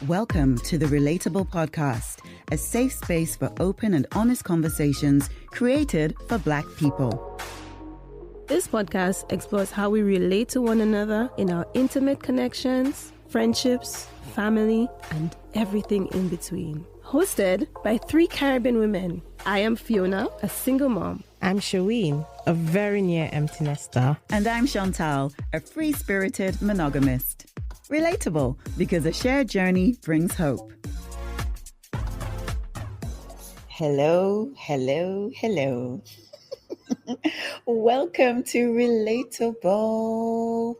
Welcome to the Relateable podcast, a safe space for open and honest conversations created for Black people. This podcast explores how we relate to one another in our intimate connections, friendships, family, and everything in between. Hosted by 3 Caribbean women. I am Fiona, a single mom. I'm Sherween, a very near empty nester. And I'm Chantal, a free-spirited monogamist. Relatable, because a shared journey brings hope. Hello. Welcome to Relatable.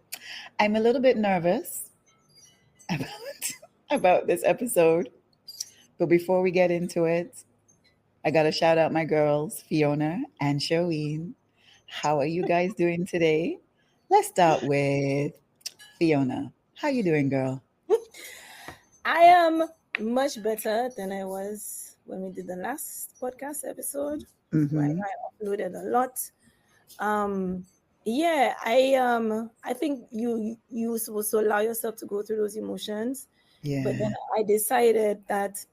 I'm a little bit nervous about this episode. But before we get into it, I got to shout out my girls, Fiona and Sherween. How are you guys doing today? Let's start with Fiona. How you doing, girl? I am much better than I was when we did the last podcast episode. Right? I uploaded a lot. I think you were supposed to allow yourself to go through those emotions. Yeah. But then I decided that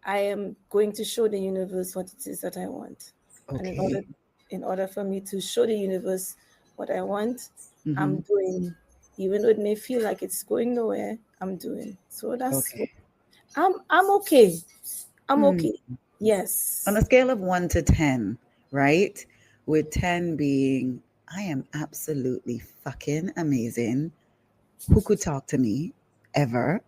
I am going to show the universe what it is that I want. Okay. And in order for me to show the universe what I want, I'm doing. Even though it may feel like it's going nowhere, I'm doing. So that's okay. I'm okay. I'm okay. Yes. On a scale of 1 to 10, right? With 10 being, I am absolutely fucking amazing. Who could talk to me ever?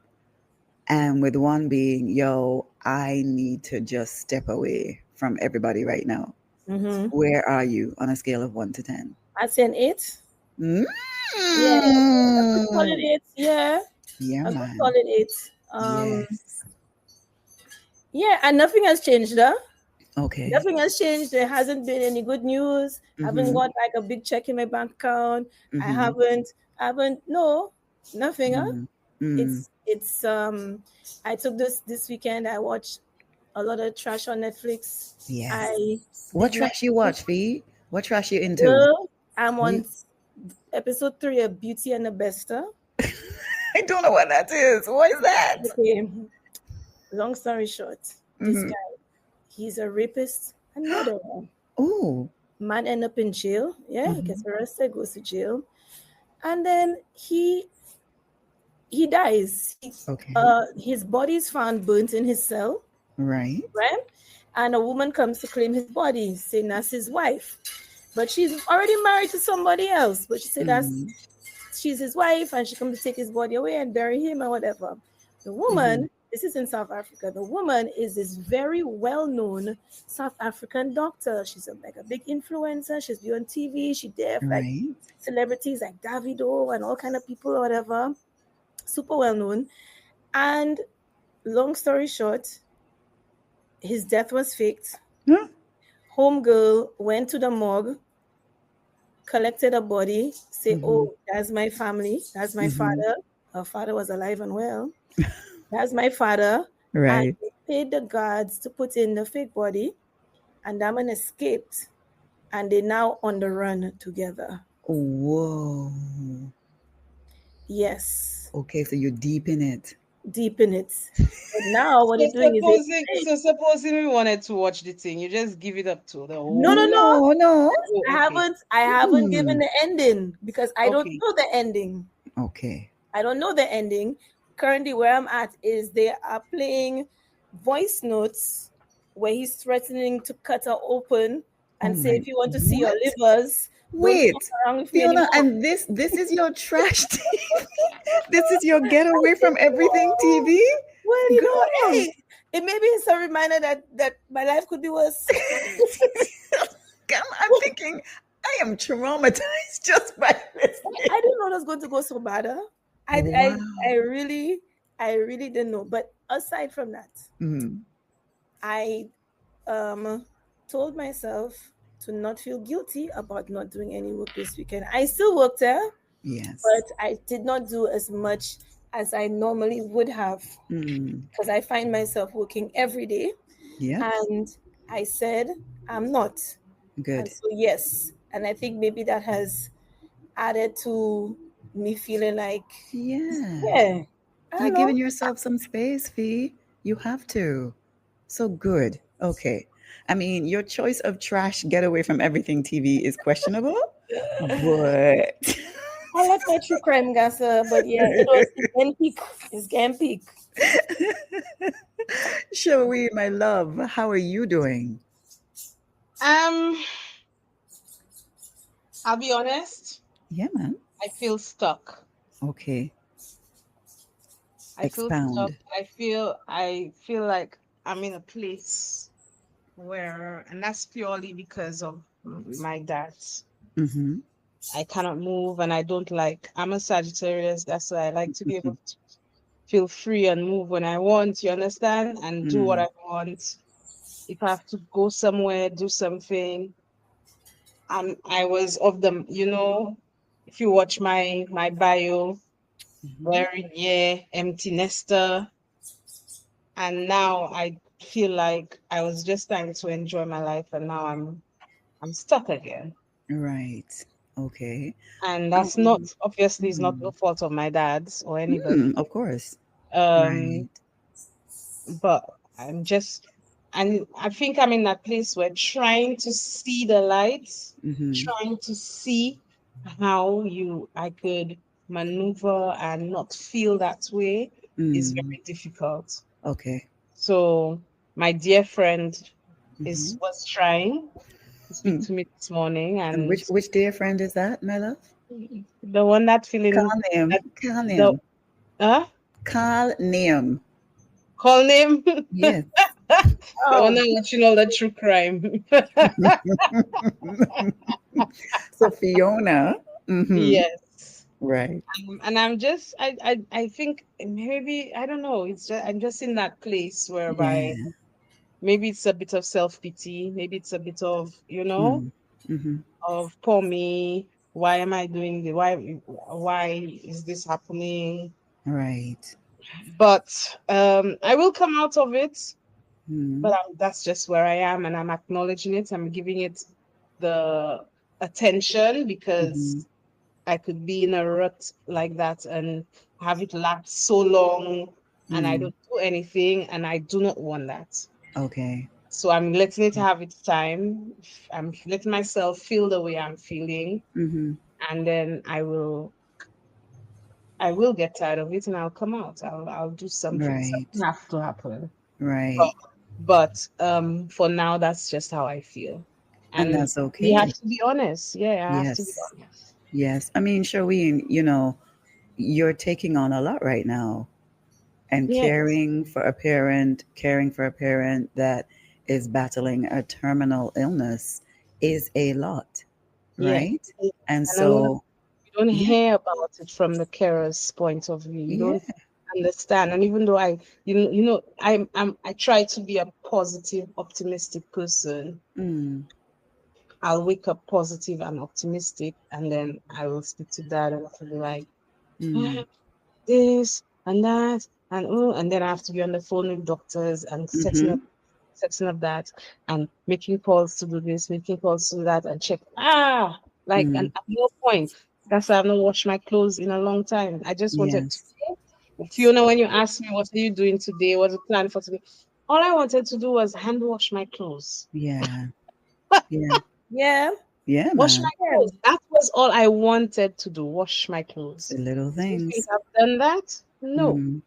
And with 1 being, yo, I need to just step away from everybody right now. Where are you on a scale of 1 to 10? I'd say an 8. Yeah, a good solid 8. Yeah, a good solid 8. Yes. Yeah, and nothing has changed, huh? Okay. Nothing has changed. There hasn't been any good news. I haven't got like a big check in my bank account. I haven't. No, nothing. Huh? It's. I took this weekend. I watched a lot of trash on Netflix. Yes. What trash you watch, Fee? What trash you into? Well, I'm on episode 3 of Beauty and the Bester. I don't know what that is. What is that? Okay. Long story short, this guy, he's a rapist and murderer. Oh. Man end up in jail. Yeah, he gets arrested, goes to jail. And then he dies. His body is found burnt in his cell. Right. And a woman comes to claim his body, saying that's his wife. But she's already married to somebody else. But she said she's his wife and she comes to take his body away and bury him or whatever. The woman, this is in South Africa, the woman is this very well-known South African doctor. She's a big influencer. She's been on TV. She did like celebrities like Davido and all kind of people or whatever. Super well-known. And long story short, his death was faked. Homegirl went to the morgue, collected a body, say, oh, that's my family. That's my father. Her father was alive and well. That's my father. Right. And they paid the guards to put in the fake body. And that man escaped. And they're now on the run together. Whoa. Yes. Okay, so you're deep in it. But now what he's doing is supposing we wanted to watch the thing, you just give it up to the whole. No. I haven't given the ending because I don't know the ending. Okay. I don't know the ending. Currently where I'm at is they are playing voice notes where he's threatening to cut her open and say, if you want to see your livers. Wait, Fiona, and this is your trash TV? This is your get away from everything TV? Well, you know, hey, it maybe it's a reminder that my life could be worse. I'm thinking, I am traumatized just by this. I didn't know it was going to go so bad. Huh? I really didn't know. But aside from that, I told myself to not feel guilty about not doing any work this weekend. I still worked there. Yes. But I did not do as much as I normally would have because I find myself working every day. Yeah. And I said, I'm not. Good. And so, yes. And I think maybe that has added to me feeling like, I You're don't know. giving yourself some space, Fee. You have to. So good. Okay. I mean, your choice of trash get away from everything TV is questionable, but I like my true crime gasa, but yeah, it's game peak. It's game peak. Sherween, my love, how are you doing? Um, I'll be honest. Yeah, man. I feel stuck. Okay. I feel stuck. Expound. I feel like I'm in a place where, and that's purely because of my dad. Mm-hmm. I cannot move, and I don't like. I'm a Sagittarius. That's why I like to be able to feel free and move when I want. You understand, and do what Mm. I want. If I have to go somewhere, do something. I was of them. If you watch my bio, Mm-hmm. very empty nester. And now I feel like I was just trying to enjoy my life, and now I'm stuck again. Right. Okay. And that's not Um, obviously it's not mm. the fault of my dad's or anybody. Of course. Um, Right. but and I think I'm in that place where trying to see the light, Mm-hmm. trying to see how I could maneuver and not feel that way is Mm. very difficult. Okay. So my dear friend Mm-hmm. was trying to speak Mm. to me this morning, And and which dear friend is that, my love? the one that feeling Call name. that Call the name. Call name. call name. Yes. The one Oh, that watching all the true crime. So Fiona. Mm-hmm. Yes. Right. And I think maybe I don't know. It's just I'm just in that place whereby Yeah. maybe it's a bit of self-pity, maybe it's a bit of, Mm. Mm-hmm. of poor me. Why am I doing the why is this happening? Right. But I will come out of it. But Mm. that's just where I am, and I'm acknowledging it. I'm giving it the attention Mm-hmm. because I could be in a rut like that and have it last so long, and I Mm. don't do anything, and I do not want that. Okay. So I'm letting it have its time. I'm letting myself feel the way I'm feeling, Mm-hmm. and then I will get tired of it, and I'll come out. I'll do something. Something Right. has to happen. Right. But for now, that's just how I feel. And And that's we have okay. to be honest. Yeah, I have to be Yes. honest. Yes. I mean, Sherween, you're taking on a lot right now and Yes. caring for a parent that is battling a terminal illness is a lot, Yeah. right? And And a lot of so, you don't yeah, hear about it from the carer's point of view. You yeah. don't understand. And even though I try to be a positive, optimistic person. Mm, I'll wake up positive and optimistic, and then I will speak to dad and I'll be like, mm, this and that, and then I have to be on the phone with doctors and mm-hmm, setting up that and making calls to do this, making calls to do that, and check. And mm, at no point. That's why I've not washed my clothes in a long time. I just wanted to. yes, Fiona, when you asked me what are you doing today, what's the plan for today, all I wanted to do was hand wash my clothes. yeah, yeah, yeah. yeah, Wash my man. Yeah. clothes. That was all I wanted to do. Wash my It's clothes. the little Do you think things. I've done that? No, Mm,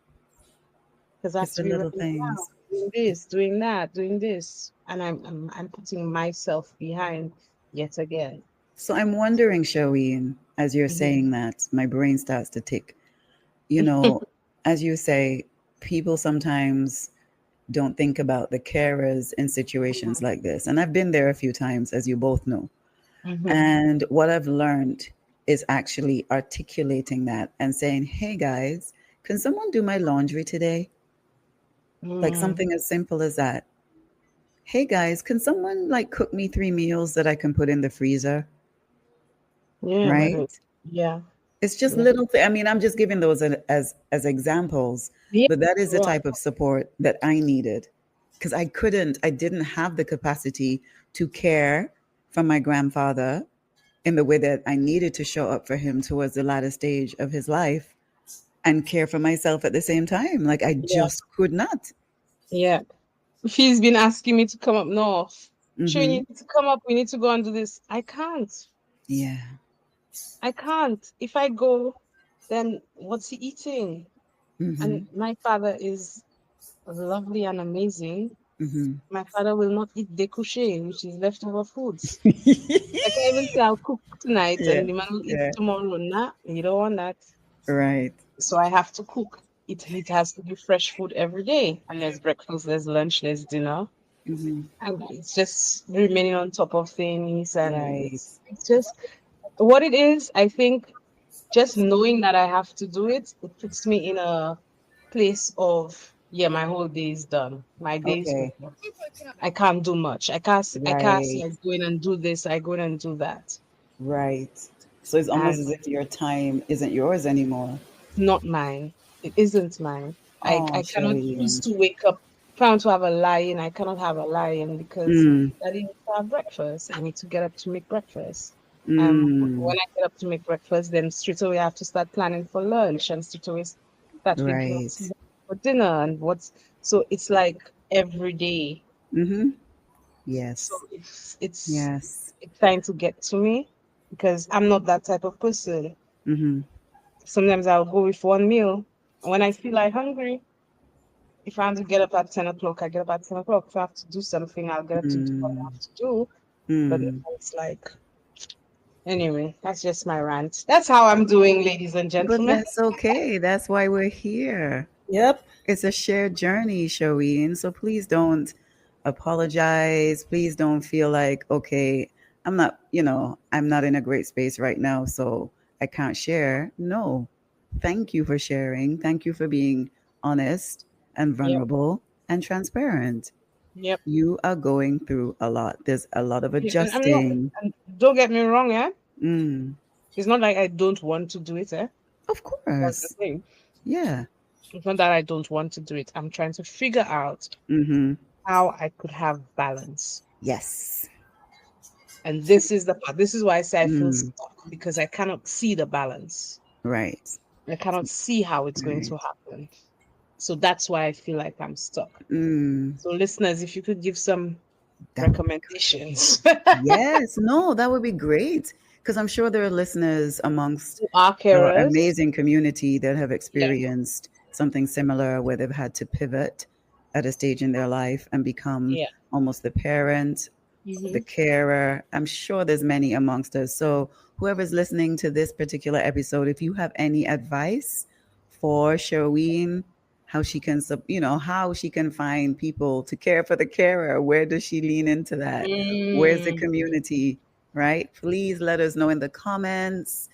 because I have it's to the be little running around things. doing this, doing that, doing this, and I'm putting myself behind yet again. So I'm wondering, Sherween, as you're Mhm. saying that, my brain starts to tick. You know, as you say, people sometimes don't think about the carers in situations like this. And I've been there a few times, as you both know. Mhm. And what I've learned is actually articulating that and saying, hey guys, can someone do my laundry today? Like Mm. something as simple as that. Hey guys, can someone like cook me 3 meals that I can put in the freezer? Yeah, Right? yeah, It's just yeah, little I mean, I'm just giving those as examples, yeah, but that is the yeah. type of support that I needed because I didn't have the capacity to care for my grandfather in the way that I needed to show up for him towards the latter stage of his life. and care for myself at the same time. Like I Yeah. just could not. Yeah. He's been asking me to come up north. Sure, you Mm-hmm. need to come up. We need to go and do this. I can't. Yeah. I can't. If I go, then what's he eating? Mm-hmm. And my father is lovely and amazing. Mm-hmm. My father will not eat découché, which is leftover foods. I can't even say I'll cook tonight Yeah. and the man will eat Yeah. tomorrow. Nah, you don't want that. Right. So I have to cook. It has to be fresh food every day. And there's breakfast, there's lunch, there's dinner. Mm-hmm. And it's just remaining on top of things. And Right. it's just what it is. I think just knowing that I have to do it, it puts me in a place of, yeah, my whole day is done. My day is Okay. over. I can't do much. I can't say Right. I go in and do this, I go in and do that. Right. So it's almost And as if your time isn't yours anymore. not mine. It isn't mine. Oh, I cannot choose Sherween. to wake up. If I want to have a lion, I cannot have a lion because Mm. I need to have breakfast. I need to get up to make breakfast. Mm. When I get up to make breakfast, then straight away I have to start planning for lunch and straight away start thinking Right. what's for dinner and what's so it's like every day. Mm-hmm. So Yes. it's Yes. it's trying to get to me because I'm not that type of person. Mm-hmm. Sometimes I'll go with one meal. When I feel like hungry, if I have to get up at 10 o'clock, I get up at 10 o'clock. If I have to do something, I'll get up to do what I Mm. have to do. But Mm. it's like, anyway, that's just my rant. That's how I'm doing, ladies and But gentlemen. that's okay. That's why we're here. Yep. It's a shared journey, Sherween. So please don't apologize. Please don't feel like, okay, I'm not in a great space right now, so I can't share. No. Thank you for sharing. Thank you for being honest and Yep, vulnerable and transparent. yep. You are going through a lot. There's a lot of Yeah, and I'm not, adjusting. and don't get me wrong, eh? Mm, It's not like I don't want to do it, eh? of That's the course. thing. Yeah. It's not that I don't want to do it. I'm trying to figure out Mm-hmm. how I could have balance. Yes. And this is the part. This is why I say I feel Mm, stuck because I cannot see the balance. right. I cannot see how it's going to Right. happen. So that's why I feel like I'm stuck. Mm, So, listeners, if you could give some that would be recommendations Yes, no, that would be great. Because I'm sure there are listeners amongst to our our carers. amazing community that have Yeah. experienced something similar where they've had to pivot at a stage in their life and become Yeah. almost the parent, the Hmm. carer. I'm sure there's many amongst us. So, whoever's listening to this particular episode, if you have any advice for Sherween, how she can, how she can find people to care for the carer, where does she lean into that? Where's the Mm. community, right? Please let us know in the comments.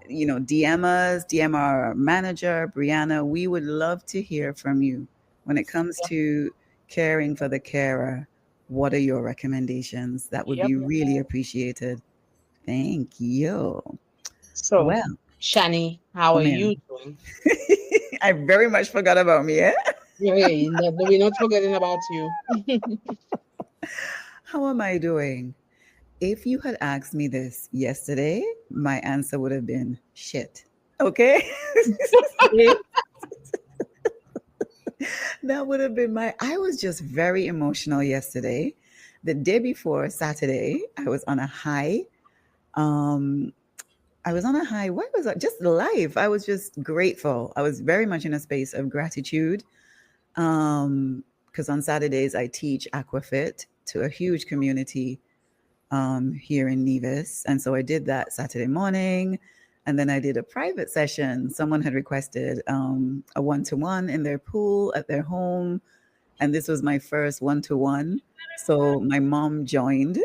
DM us, DM our manager, Brianna. We would love to hear from you when it comes to caring for the carer. What are your recommendations? That would Yep. be really appreciated. Thank you. So, Well, Shani, how are come you in. doing? I very much forgot about me, eh? Yeah, we're not forgetting about you. How am I doing? If you had asked me this yesterday, my answer would have been shit. Okay? That would have been I was just very emotional yesterday. The day before Saturday, I was on a high. Um, I was on a high. What was it? Just life. I was just grateful. I was very much in a space of gratitude. Because on Saturdays I teach Aquafit to a huge community here in Nevis. And so I did that Saturday morning. And then I did a private session. Someone had requested a one-to-one in their pool at their home. And this was my first one-to-one. So my mom joined.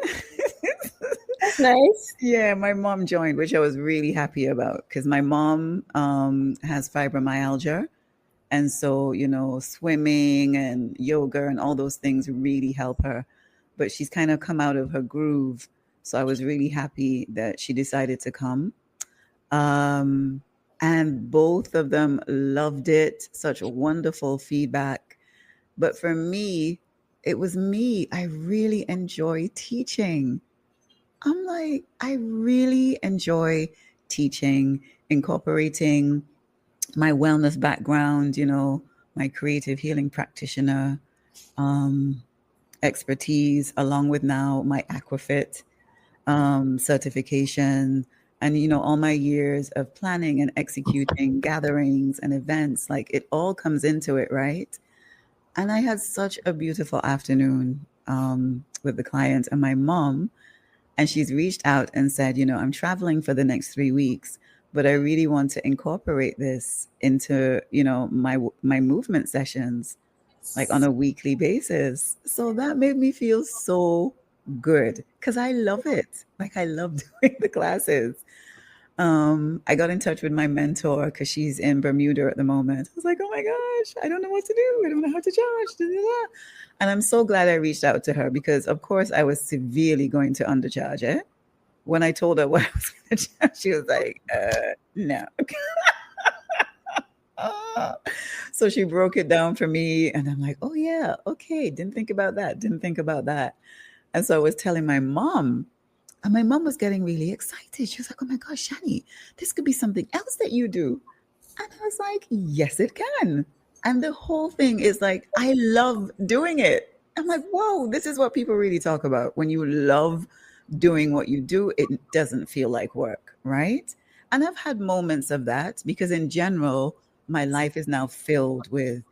That's nice. Yeah, my mom joined, which I was really happy about because my mom has fibromyalgia. And so, swimming and yoga and all those things really help her. But she's kind of come out of her groove. So I was really happy that she decided to come. Um, and both of them loved it. Such wonderful feedback. But for me, it was me. I really enjoy teaching. I'm like, I really enjoy teaching, incorporating my wellness background, my creative healing practitioner expertise, along with now my Aquafit certification, and all my years of planning and executing gatherings and events, like it all comes into it, right? And I had such a beautiful afternoon with the client and my mom, and she's reached out and said, I'm traveling for the next 3 weeks, but I really want to incorporate this into, my movement sessions, like on a weekly basis. So that made me feel so good because I love it. Like I love doing the classes. I got in touch with my mentor because she's in Bermuda at the moment. I was like, oh my gosh, I don't know what to do. I don't know how to charge. Da, da, da. And I'm so glad I reached out to her because, of course, I was severely going to undercharge it. When I told her what I was going to charge, she was like, no. So she broke it down for me. And I'm like, oh, yeah, okay. Didn't think about that. And so I was telling my mom. And my mom was getting really excited. She was like, oh my gosh, Shani, this could be something else that you do. And I was like, yes, it can. And the whole thing is like, I love doing it. I'm like, whoa, this is what people really talk about. When you love doing what you do, it doesn't feel like work, right? And I've had moments of that because in general, my life is now filled with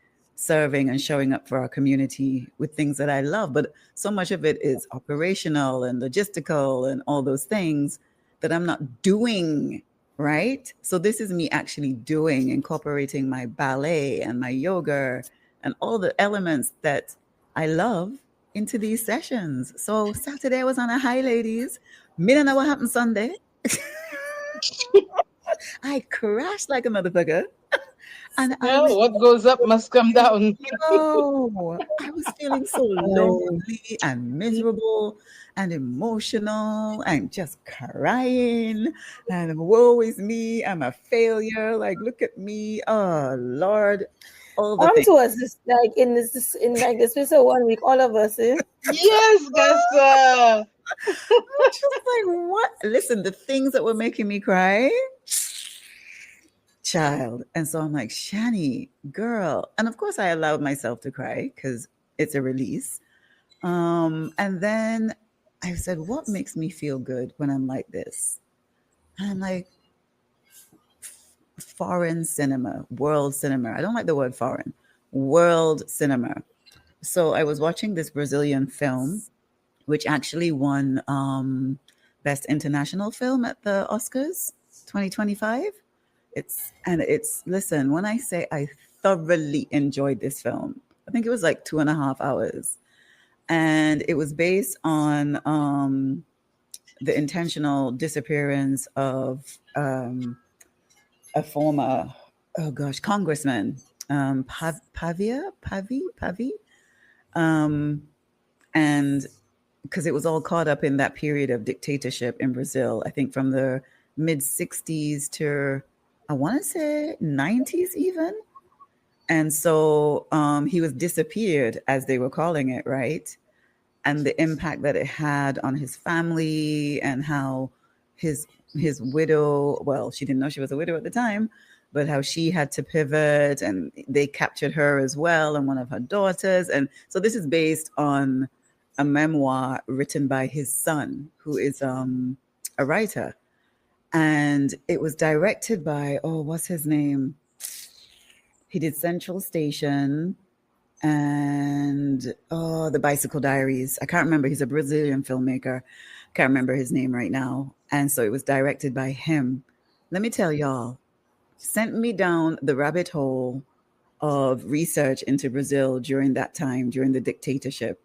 serving and showing up for our community with things that I love. But so much of it is operational and logistical and all those things that I'm not doing, right? So this is me actually doing, incorporating my ballet and my yoga and all the elements that I love into these sessions. So Saturday I was on a high, ladies. Me don't know what happened Sunday. I crashed like a motherfucker. And what goes up must come down. I was feeling so lonely and miserable and emotional and just crying. And woe is me. I'm a failure. Like, look at me. Oh, Lord. All the things. To us, this like in this 1 week, all of us, eh? Yes, Gasta. I'm just like, what? Listen, the things that were making me cry. Child. And so I'm like, Shani, girl. And of course I allowed myself to cry because it's a release. And then I said, what makes me feel good when I'm like this? And I'm like, foreign cinema, world cinema. I don't like the word foreign, world cinema. So I was watching this Brazilian film, which actually won Best International Film at the Oscars 2025. Listen, when I say I thoroughly enjoyed this film, I think it was like 2.5 hours. And it was based on the intentional disappearance of a former, congressman, Pavi. And because it was all caught up in that period of dictatorship in Brazil, I think from the mid 60s to I want to say 90s even. And so he was disappeared, as they were calling it, right? And the impact that it had on his family and how his widow, well, she didn't know she was a widow at the time, but how she had to pivot and they captured her as well and one of her daughters. And so this is based on a memoir written by his son, who is a writer. And it was directed by, what's his name? He did Central Station and The Bicycle Diaries. I can't remember. He's a Brazilian filmmaker. Can't remember his name right now. And so it was directed by him. Let me tell y'all, sent me down the rabbit hole of research into Brazil during that time, during the dictatorship.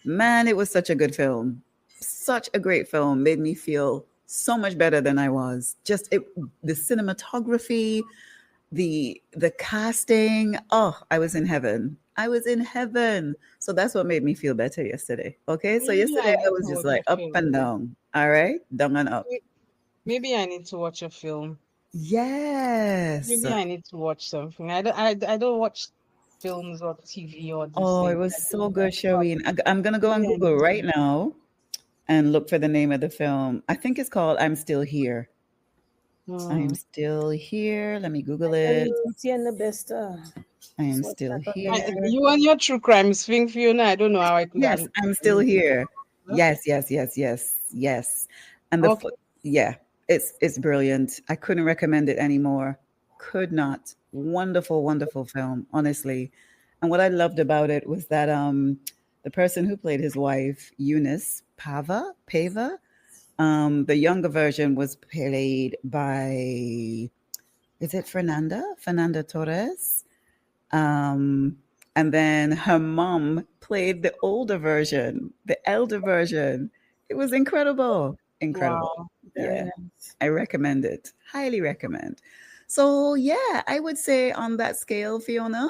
Man, it was such a good film. Such a great film. Made me feel so much better than I was. Just the cinematography, the casting. I was in heaven. So that's what made me feel better yesterday. Okay, so yesterday I was just like up and down. All right, down and up. Maybe I need to watch a film. Yes. Maybe I need to watch something. I don't watch films or TV or it was so good, Sherween. I'm gonna go on Google right now and look for the name of the film. I think it's called I'm Still Here. I am still here. Let me Google it. Beauty and the best. I am So still that on here. there. You and your true crime thing, Fiona. I don't know how I could. Yes, I'm still here. Yes, yes, yes, yes, yes. And the Okay. yeah, it's brilliant. I couldn't recommend it anymore. Could not. Wonderful, wonderful film, honestly. And what I loved about it was that the person who played his wife, Eunice Pava, the younger version was played by, is it Fernanda Torres? Um, and then her mom played the older version, the elder version. It was incredible. Incredible. Wow. Very Yeah, nice. I recommend it. Highly recommend. So, yeah, I would say on that scale, Fiona,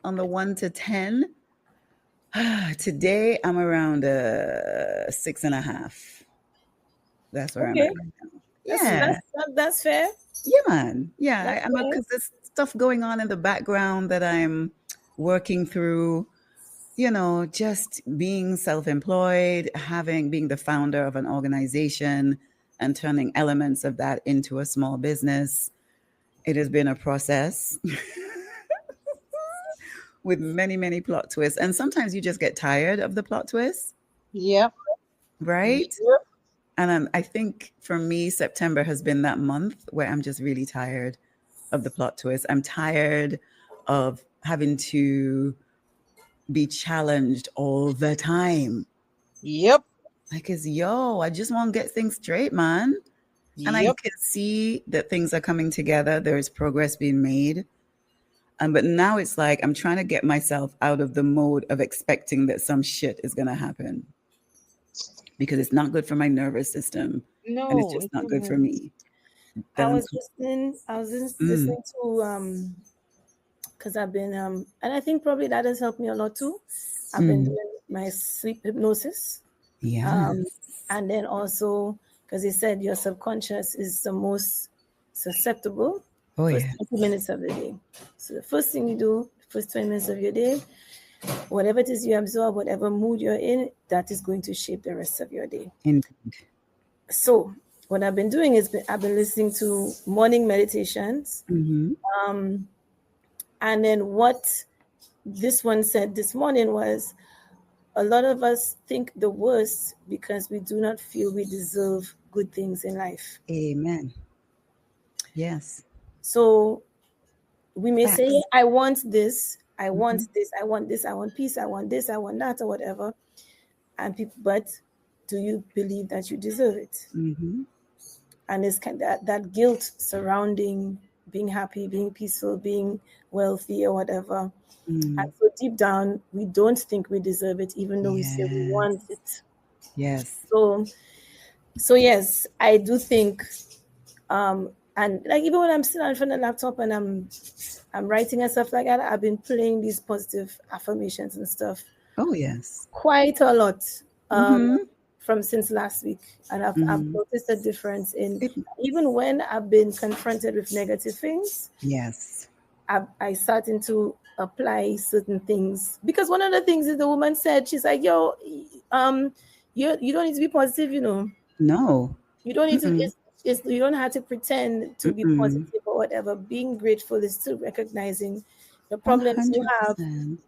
on the 1 to 10, today I'm around a 6.5. That's where I'm Okay. at right now. That's Yeah. that's fair. Yeah, man. Yeah, That's I'm fair. because there's stuff going on in the background that I'm working through. Just being self-employed, being the founder of an organization and turning elements of that into a small business. It has been a process with many, many plot twists. And sometimes you just get tired of the plot twists, Yep. right? Yep. And I think for me, September has been that month where I'm just really tired of the plot twist. I'm tired of having to be challenged all the time. Yep. Like, I just want to get things straight, man. And I Yep. can see that things are coming together. There is progress being made. But now it's like I'm trying to get myself out of the mode of expecting that some shit is going to happen because it's not good for my nervous system and it's No. just not good for me. I Then was just Mm, listening to because I've been and I think probably that has helped me a lot too. I've been mm, doing my sleep hypnosis. yeah. And then also because they said your subconscious is the most susceptible Oh, first yeah. 20 minutes of the day. So the first thing you do, first 20 minutes of your day, whatever it is you absorb, whatever mood you're in, that is going to shape the rest of your day. Indeed. So what I've been doing is I've been listening to morning meditations. Mm-hmm. And then what this one said this morning was a lot of us think the worst because we do not feel we deserve good things in life. Amen. Yes. So we may say, Facts. I want this, I want Mm-hmm. this, I want this, I want peace, I want this, I want that, or whatever. And people, but do you believe that you deserve it? Mm-hmm. And it's kind of that guilt surrounding being happy, being peaceful, being wealthy, or whatever. Mm. And so deep down, we don't think we deserve it, even though we say we want Yes. it. Yes. So yes, I do think, and like even when I'm sitting in front of the laptop and I'm writing and stuff like that, I've been playing these positive affirmations and stuff Oh, yes. quite a lot Mm-hmm. from since last week, and I've Mm-hmm. noticed a difference in It, even when I've been confronted with negative things, yes. I starting to apply certain things because one of the things that the woman said, she's like, "Yo, you don't need to be positive, No. you don't need to. Mm-mm. You don't have to pretend to be Mm-mm. positive or whatever. Being grateful is still recognizing the problems you have, 100%.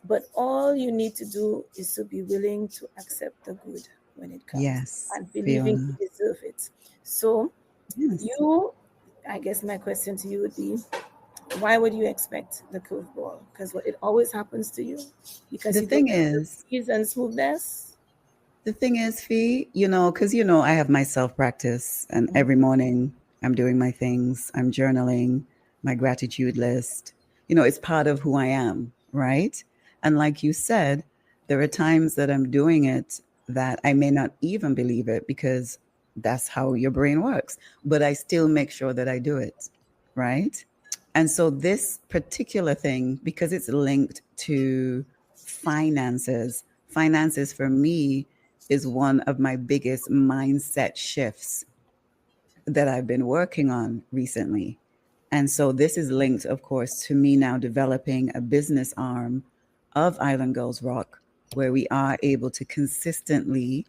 but all you need to do is to be willing to accept the good when it comes Yes, and believing Fiona. you deserve it. So Yes. I guess my question to you would be, why would you expect the curveball? Because it always happens to you because The you don't thing have the is, ease and smoothness. Fee, because I have my self practice and every morning I'm doing my things, I'm journaling, my gratitude list. It's part of who I am, right? And like you said, there are times that I'm doing it that I may not even believe it because that's how your brain works, but I still make sure that I do it, right? And so this particular thing, because it's linked to finances for me is one of my biggest mindset shifts that I've been working on recently. And so this is linked, of course, to me now developing a business arm of Island Girls Rock, where we are able to consistently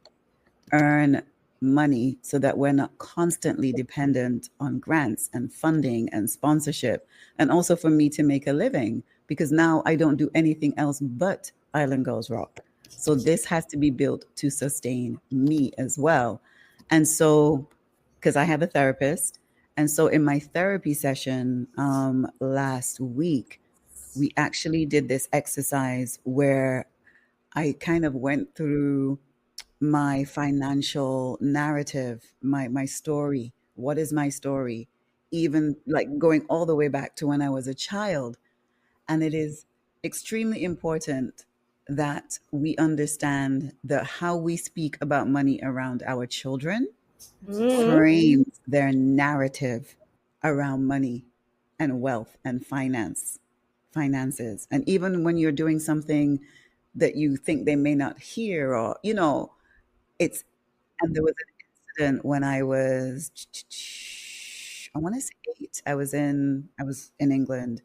earn money so that we're not constantly dependent on grants and funding and sponsorship, and also for me to make a living, because now I don't do anything else but Island Girls Rock. So this has to be built to sustain me as well. And so, because I have a therapist, and so in my therapy session last week, we actually did this exercise where I kind of went through my financial narrative, my story. What is my story? Even like going all the way back to when I was a child. And it is extremely important that we understand that how we speak about money around our children frames their narrative around money and wealth and finances. And even when you're doing something that you think they may not hear, or it's and there was an incident when I was, I want to say 8. I was in England,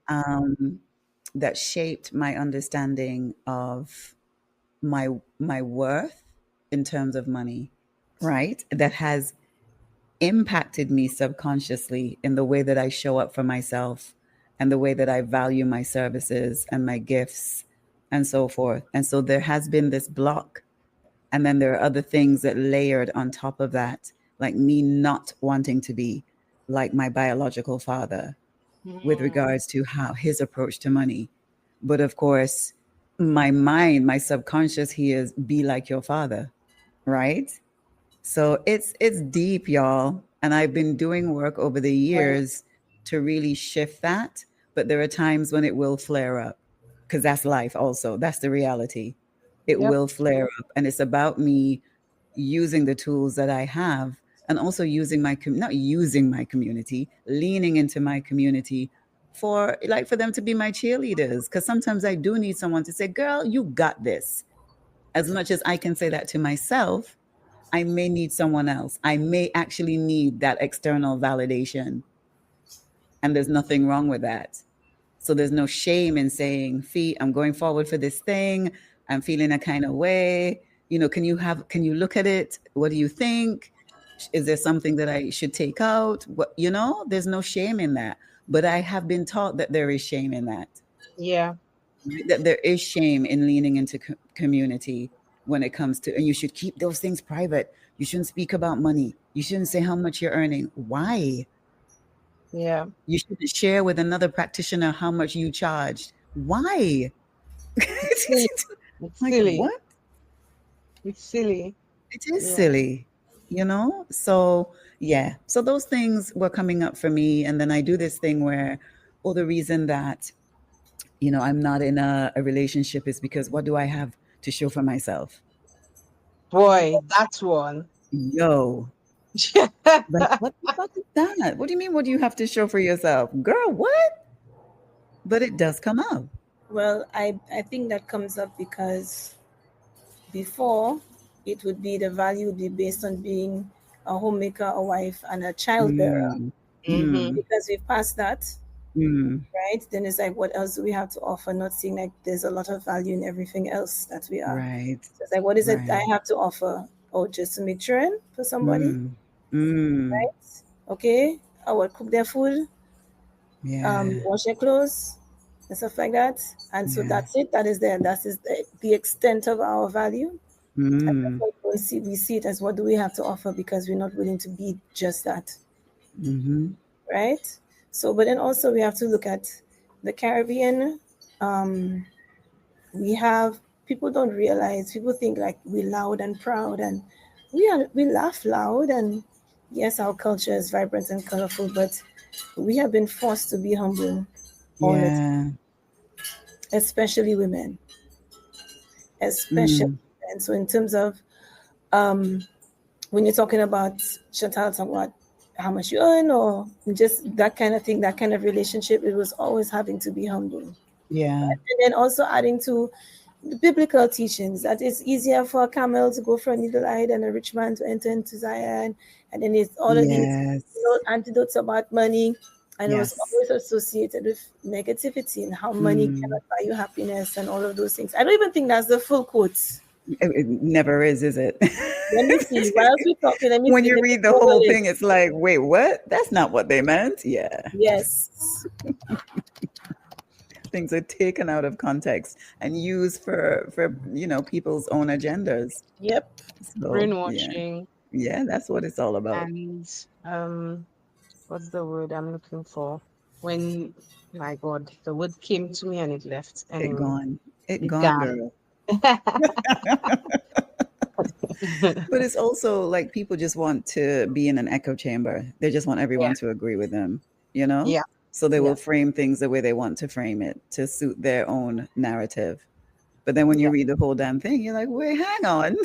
um, that shaped my understanding of my worth in terms of money, right? That has impacted me subconsciously in the way that I show up for myself and the way that I value my services and my gifts and so forth. And so there has been this block. And then there are other things that layered on top of that, like me not wanting to be like my biological father with regards to how his approach to money. But of course, my mind, my subconscious hears, be like your father, right? So it's deep, y'all. And I've been doing work over the Right. years to really shift that. But there are times when it will flare up, because that's life also. That's the reality. It Yep. will flare up. And it's about me using the tools that I have, and also using not using my community, leaning into my community for them to be my cheerleaders. Because sometimes I do need someone to say, girl, you got this. As much as I can say that to myself, I may need someone else. I may actually need that external validation. And there's nothing wrong with that. So there's no shame in saying, Fee, I'm going forward for this thing. I'm feeling a kind of way. Can you look at it? What do you think? Is there something that I should take out? There's no shame in that. But I have been taught that there is shame in that. Yeah. That there is shame in leaning into community when it comes to, and you should keep those things private. You shouldn't speak about money. You shouldn't say how much you're earning. Why? Yeah. You shouldn't share with another practitioner how much you charged. Why? Silly. It's Like, silly. what? It's silly. It is Yeah. silly, So, yeah. So those things were coming up for me. And then I do this thing where, the reason that, I'm not in a relationship is because what do I have to show for myself? Boy, that one. Yo, like, what the fuck is that? What do you mean? What do you have to show for yourself? Girl, what? But it does come up. Well, I think that comes up because before it would be the value would be based on being a homemaker, a wife, and a child bearer. Mm, Mm-hmm. mm, Because we've passed that, mm, right? Then it's like, what else do we have to offer? Not seeing like there's a lot of value in everything else that we are. right, So it's like, what is it I right. have to offer? Oh, just to make children for somebody, Mm, mm, right? Okay, I will cook their food, yeah, wash their clothes, and stuff like that. And so yeah. that's it. That is there. That is the extent of our value. And that's Mm, why we see it as what do we have to offer because we're not willing to be just that, mm-hmm. right? So, but then also we have to look at the Caribbean. Um, we have people don't realize. People think like we're loud and proud, and we laugh loud, and yes, our culture is vibrant and colorful, but we have been forced to be humble all the time, Yeah. especially women, especially. Mm, And so, in terms of um, when you're talking about Chantal, talking about how much you earn or just that kind of thing, that kind of relationship, it was always having to be humble. yeah. And then also adding to the biblical teachings that it's easier for a camel to go for a needle eye than a rich man to enter into Zion. And then it's all of these Yes. antidotes about money. And it was Yes. always associated with negativity and how money Mm, cannot buy you happiness and all of those things. I don't even think that's the full quote. It never is it? Let me see. Whilst we're talking, let me When see. you Let me read the Google whole it. thing, it's like, wait, what? That's not what they meant. Yeah. Yes. Things are taken out of context and used for people's own agendas. Yep. So Brainwashing yeah, that's what it's all about. and what's the word I'm looking for? When my God, the word came to me and it left. It Anyway, gone. It it gone, gone. girl. But it's also like people just want to be in an echo chamber. They just want Yeah, everyone to agree with them, you know? yeah, So they yeah, will frame things the way they want to frame it to suit their own narrative. But then when you yeah. read the whole damn thing, you're like, wait, hang on.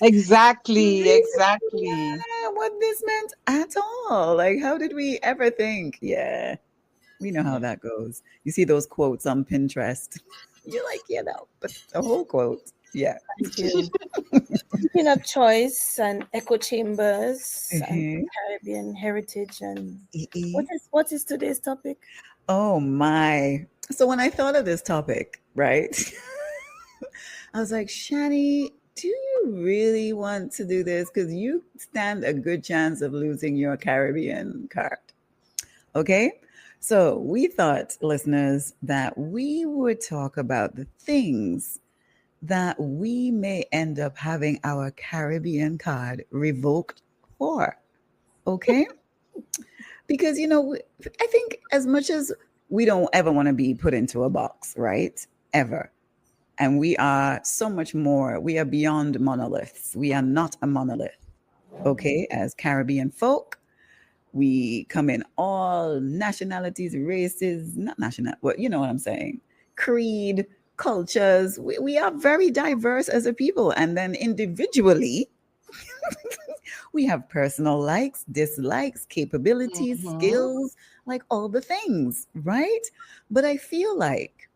Exactly, This is exactly. not what this meant at all. Like, how did we ever think? Yeah, we know how Yeah. that goes. You see those quotes on Pinterest. You're like, but the whole quote. Yeah. Thank you. Speaking of choice and echo chambers and Uh-huh. Caribbean heritage and Uh-uh. what is today's topic? Oh my. So when I thought of this topic, right, I was like, Shani, do you really want to do this? Because you stand a good chance of losing your Caribbean card. Okay. So we thought, listeners, that we would talk about the things that we may end up having our Caribbean card revoked for. Okay. Because, I think as much as we don't ever want to be put into a box, right? Ever. And we are so much more. We are beyond monoliths. We are not a monolith. Okay. As Caribbean folk, we come in all nationalities, races, not national, but you know what I'm saying, creed, cultures. We are very diverse as a people. And then individually, we have personal likes, dislikes, capabilities, Mm-hmm. skills, like all the things, right? But I feel like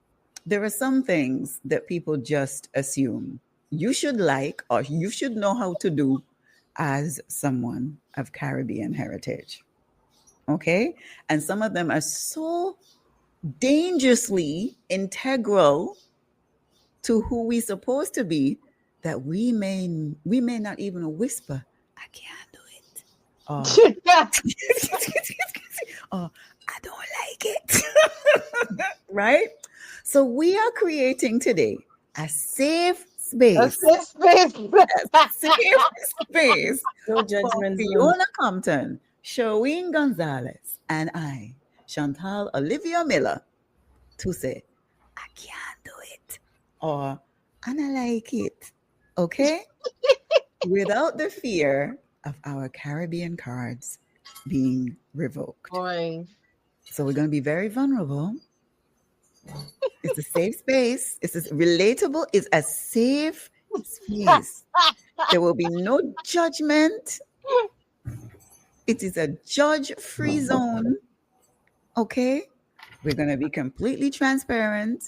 there are some things that people just assume you should like or you should know how to do as someone of Caribbean heritage. Okay. And some of them are so dangerously integral to who we're supposed to be that we may not even whisper, I can't do it. Or, or I don't like it. Right? So we are creating today a safe A space, safe space. a safe space No for judgment zone. Fiona Compton, Sherween Gonzalez, and I, Chantal Olivia Miller, to say, I can't do it, or I don't like it, okay? Without the fear of our Caribbean cards being revoked. Boy. So we're going to be very vulnerable. It's a safe space. Relatable is a safe space. There will be no judgment. It is a judge-free zone. Okay? We're going to be completely transparent.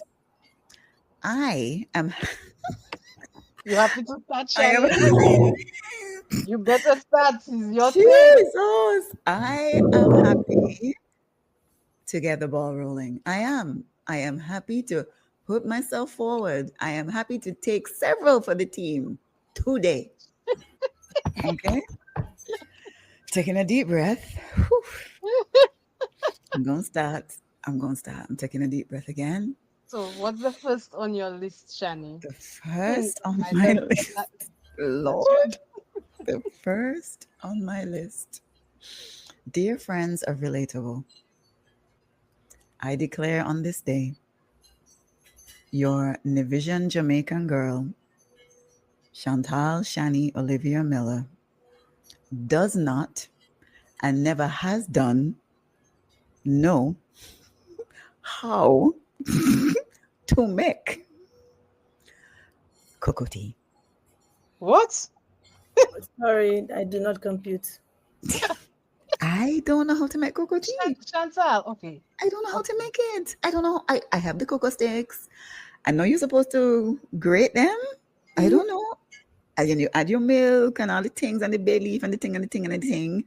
I am You happy to start, I am Shani? You better start. It's your thing. Jesus. I am happy to get the ball rolling. I am. I am happy to put myself forward. I am happy to take several for the team today. Okay? Taking a deep breath. Whew. I'm going to start. I'm taking a deep breath again. So, what's the first on your list, Shani? The first on I my love list, that. That's right. Lord, the first on my list. Dear friends of Relatable, I declare on this day, your Nivision Jamaican girl, Chantal Shani Olivia Miller, does not and never has done know how to make cocoa tea. What? Sorry, I do not compute. I don't know how to make cocoa tea. Chantal, okay. I don't know how to make it. I don't know. I have the cocoa sticks. I know you're supposed to grate them. I don't know. And then you add your milk and all the things and the bay leaf and the thing and the thing and the thing.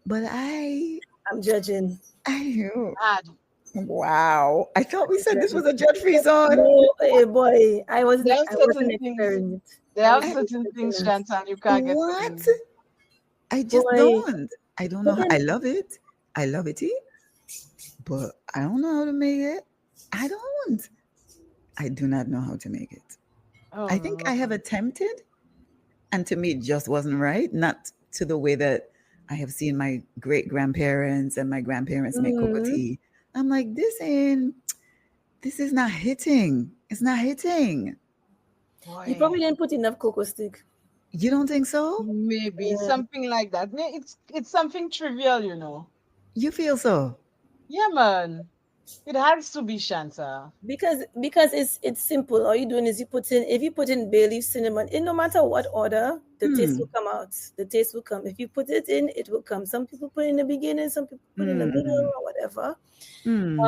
But I'm judging. I know. Add. Wow. I thought we said this was a judge-free zone. No, hey boy, I was There like, are I was an certain things. experiment. There I are was certain things, experimenting. Chantal, you can't get away What? with. I just Boy, don't. I don't know. but I then love it. I love it, but I don't know how to make it. I don't. I do not know how to make it. Oh I think I have Lord. attempted, and to me, it just wasn't right. Not to the way that I have seen my great grandparents and my grandparents make cocoa mm, tea. I'm like, this is not hitting. It's not hitting. you Boy. probably didn't put enough cocoa stick. You don't think so? Maybe Yeah. something like that. It's something trivial, you know. You feel so? Yeah, man. It has to be Chantal. Because it's simple. All you're doing is if you put in bay leaf, cinnamon, in no matter what order, the taste Hmm. will come out. The taste will come. If you put it in, it will come. Some people put it in the beginning, some people put it in the Hmm. middle or whatever. Hmm.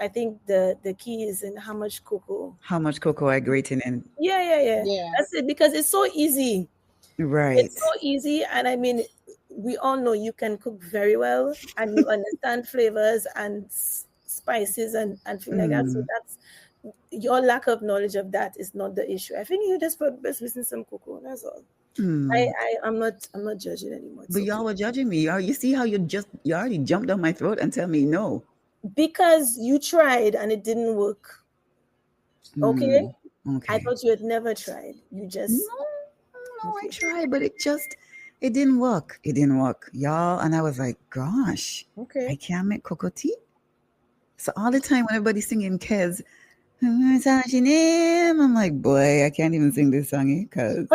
I think the key is in how much cocoa. How much cocoa I grating in? Yeah. Yeah. That's it, because it's so easy. It's so Right. easy, and I mean, we all know you can cook very well, and you understand flavors and spices and things like that. So Hmm. that's your lack of knowledge of that is not the issue. I think you just put best missing some cocoa. That's all. Hmm. I'm not judging anymore. It's But okay y'all were judging me. You see how you already jumped down my throat and tell me no. because you tried and it didn't work. Okay, Hmm. I Okay. thought you had never tried. You No, just no, I okay. tried, but it didn't work. It didn't work, y'all. And I was like, gosh, I Okay. can't make cocoa tea. So all the time when everybody's singing Kez, I'm like, boy, I can't even sing this song because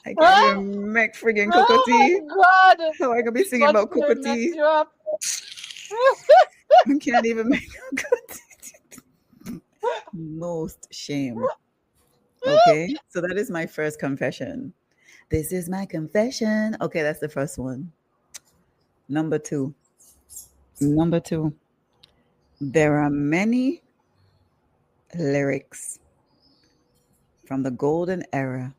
I can't even make friggin' cocoa Oh tea. my God. How I gonna be singing What about cocoa mess tea? you up? I can't even make cocoa tea. Most shame. Okay, so that is my first confession. This is my confession. Okay, that's the first one. Number two. Number two. There are many lyrics from the golden era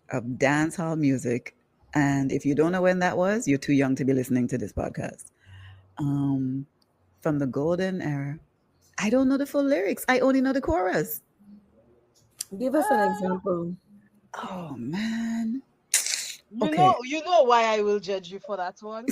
of dancehall music. And if you don't know when that was, you're too young to be listening to this podcast. Um, from the golden era. I don't know the full lyrics. I only know the chorus. Give us an example. Oh man. You Okay. know, you know why I will judge you for that one.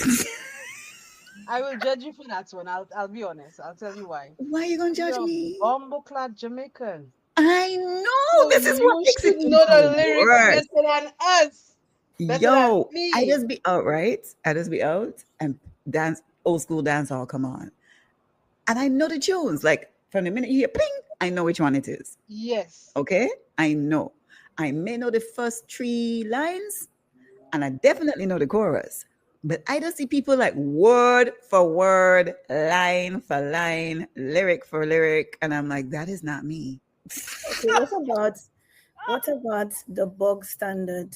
I will judge you for that one. I'll be honest. I'll tell you why. Why are you gonna judge You're me? bumbo-clad Jamaican. I know. So This is what you makes it should know even the lyrics worse. better than us. Better than Yo, I me. just be out, right? I just be out and dance, old school dance all come on. And I know the tunes. Like from the minute you hear ping, I know which one it is. Yes. Okay? I know. I may know the first three lines, and I definitely know the chorus. But I just see people like word for word, line for line, lyric for lyric, and I'm like, that is not me. Okay, what about the bog standard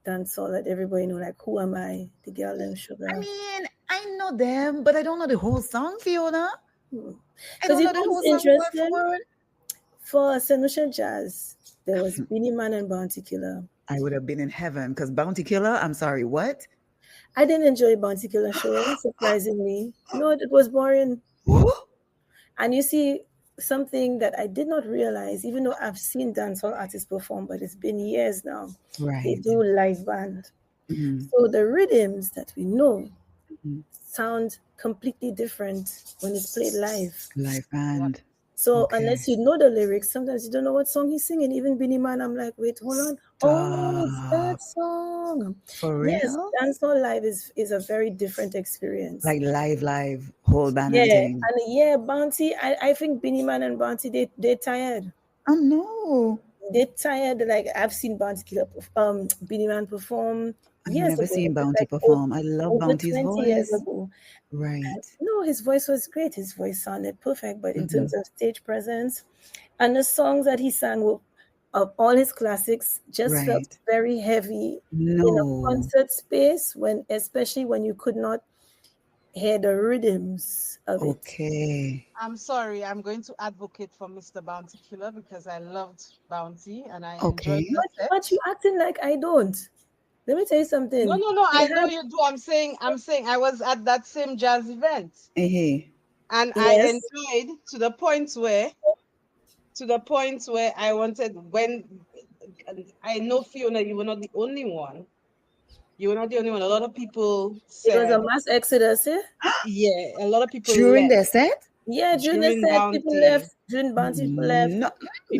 dancehall that everybody know, like Who Am I, the girl them I sugar? mean, I know them, but I don't know the whole song, Fiona. I Because don't you know know the what's whole song word for interesting? word. For Senusha Jazz, there was Beanie Man and Bounty Killer. I would have been in heaven because Bounty Killer, I'm sorry, what? I didn't enjoy Bounty Killer show, surprisingly. No, it was boring. And you see, something that I did not realize, even though I've seen dancehall artists perform, but it's been years now, they Right. do live band. Mhm, So the rhythms that we know mhm. sound completely different when it's played live. Live Yeah. band. So Okay. unless you know the lyrics, sometimes you don't know what song he's singing. Even Beanie Man, I'm like, wait, hold on. Oh, it's that Stop. song. For Yes, real? dancehall live is a very different experience. Like live, whole band Yeah, and thing. and yeah, Bounty. I think Beanie Man and Bounty they tired. Oh no. They tired. Like I've seen Bounty Killer, Beanie Man perform I've years never ago, seen Bounty like perform. I love over Bounty's 20 years voice. ago. And, Right. no, his voice was great. His voice sounded perfect, but in Hmm. terms of stage presence, and the songs that he sang were, of all his classics, just felt Right. very heavy in a No. concert space, when especially when you could not hear the rhythms of it. Okay. I'm sorry. I'm going to advocate for Mr. Bounty Killer because I loved Bounty and I enjoyed Okay. the But set. you acting like I don't. Let me tell you something. No. I know you do. I'm saying I was at that same jazz event. And I enjoyed to the point where I wanted, when I know, Fiona, you were not the only one. You were not the only one. A lot of people said it was a mass exodus, eh? Yeah, a lot of people during left. their set. Yeah, during the set, Bounty. people left. During Bounty, people left. No,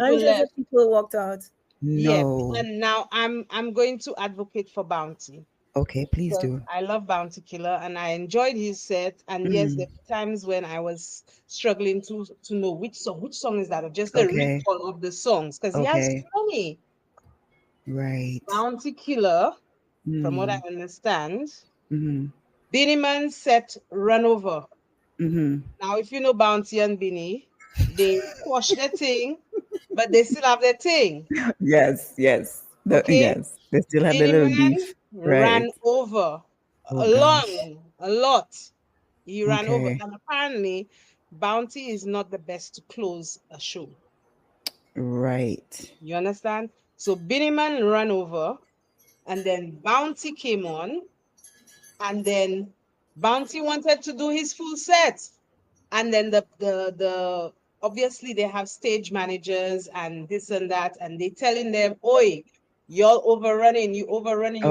Hundreds of people walked out. No. Yeah, and now I'm going to advocate for Bounty. Okay, please do. I love Bounty Killer, and I enjoyed his set. And yes, there were times when I was struggling to know which song is that, or just the recall of the songs, because he has so many. Right. Bounty Killer, from what I understand, Beanie Man set Run Over. Now, if you know Bounty and Beanie, they quash their thing, but they still have their thing. Yes. Okay? Yes, they still have their little beef. Ran over a lot. He ran over, and apparently, Bounty is not the best to close a show. Right. You understand? So Beanie Man ran over, and then Bounty came on, and then Bounty wanted to do his full set, and then the obviously they have stage managers and this and that, and they telling them, "Oi, you're overrunning, you overrunning,"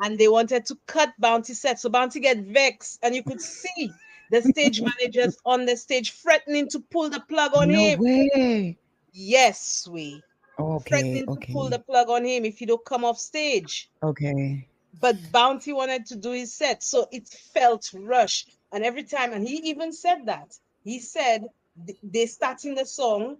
and they wanted to cut Bounty set, so Bounty get vexed, and you could see the stage managers on the stage threatening to pull the plug on him. No way. Yes, threatening to pull the plug on him if he don't come off stage. But Bounty wanted to do his set, so it felt rushed. And every time, and he even said that. He said they're starting the song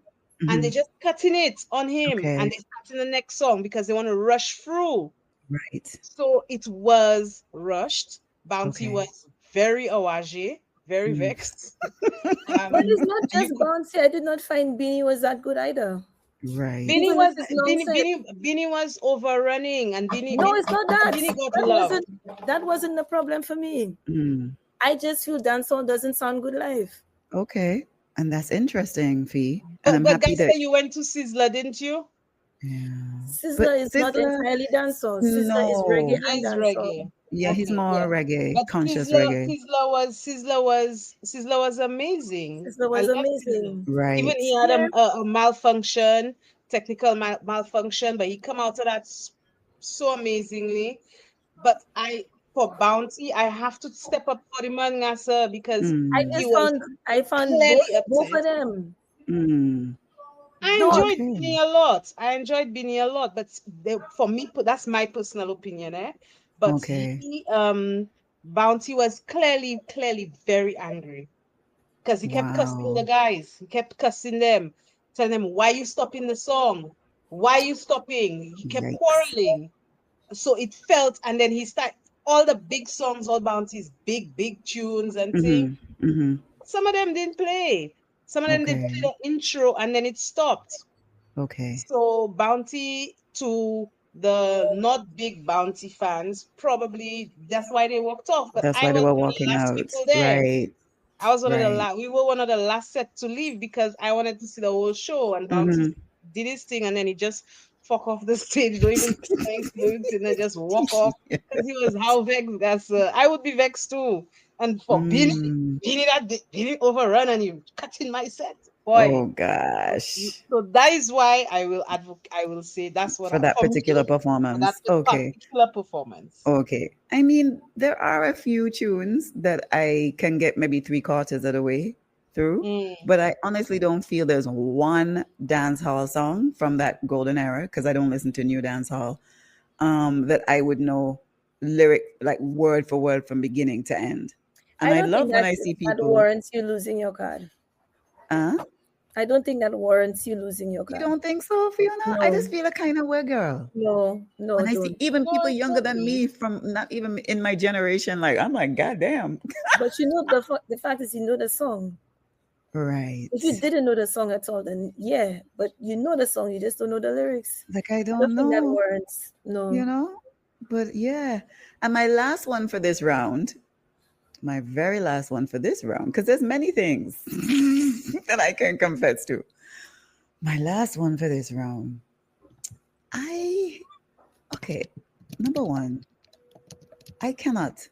and they're just cutting it on him, and they're starting the next song because they want to rush through. Right. So it was rushed. Bounty was very awage, very vexed. But it's not just Bounty. I did not find Beanie was that good either. Right. Beanie was overrunning, and Beanie. No, it's not that. Beanie got that wasn't the problem for me. I just feel dancehall doesn't sound good live. Okay, and that's interesting, Fee. And but guys, say you went to Sizzler, didn't you? Yeah. Sizzler is not entirely dancehall. Sizzler is reggae and dancehall. Yeah, he's more reggae, but conscious reggae. Sizzler was amazing. Sizzler was amazing. Right. Even he had a malfunction, technical malfunction, but he come out of that so amazingly. But for Bounty, I have to step up for the man, Ngasa, because I found both of them. I enjoyed Beanie a lot. But for me, that's my personal opinion, eh? But Bounty was clearly very angry because he kept cussing the guys. He kept cussing them, telling them, "Why you stopping the song? Why you stopping?" He kept quarreling. So it felt, and then he started all the big songs, all Bounty's big tunes and things. Some of them didn't play. Some of them didn't play the intro, and then it stopped. So Bounty, to the not big Bounty fans, probably that's why they walked off. But that's why they were walking out. Right. I was one of the last. We were one of the last set to leave because I wanted to see the whole show, and Bounty did his thing, and then he just fuck off the stage. Don't even thanks, and then just walk off because he was how vexed. That's I would be vexed too. And for Beanie overrun, and you cutting my set. Boy. Oh gosh. So that is why I will advocate. I will say that's what for that particular performance. Particular performance. Okay. I mean, there are a few tunes that I can get maybe 3/4 of the way through, but I honestly don't feel there's one dance hall song from that golden era, because I don't listen to new dance hall, that I would know lyric like word for word from beginning to end. And I love when I see people. That warrants you losing your card. I don't think that warrants you losing your card. You don't think so, Fiona? No. I just feel a kind of way, girl. No. When I see even people younger than me, from not even in my generation, like I'm like, God damn. But you know, the fact is, you know the song. Right. If you didn't know the song at all, then yeah. But you know the song, you just don't know the lyrics. Like I don't know. That warrants. No. You know? But yeah. And my last one for this round. My very last one for this round, because there's many things that I can confess to. My last one for this round. Number one, I cannot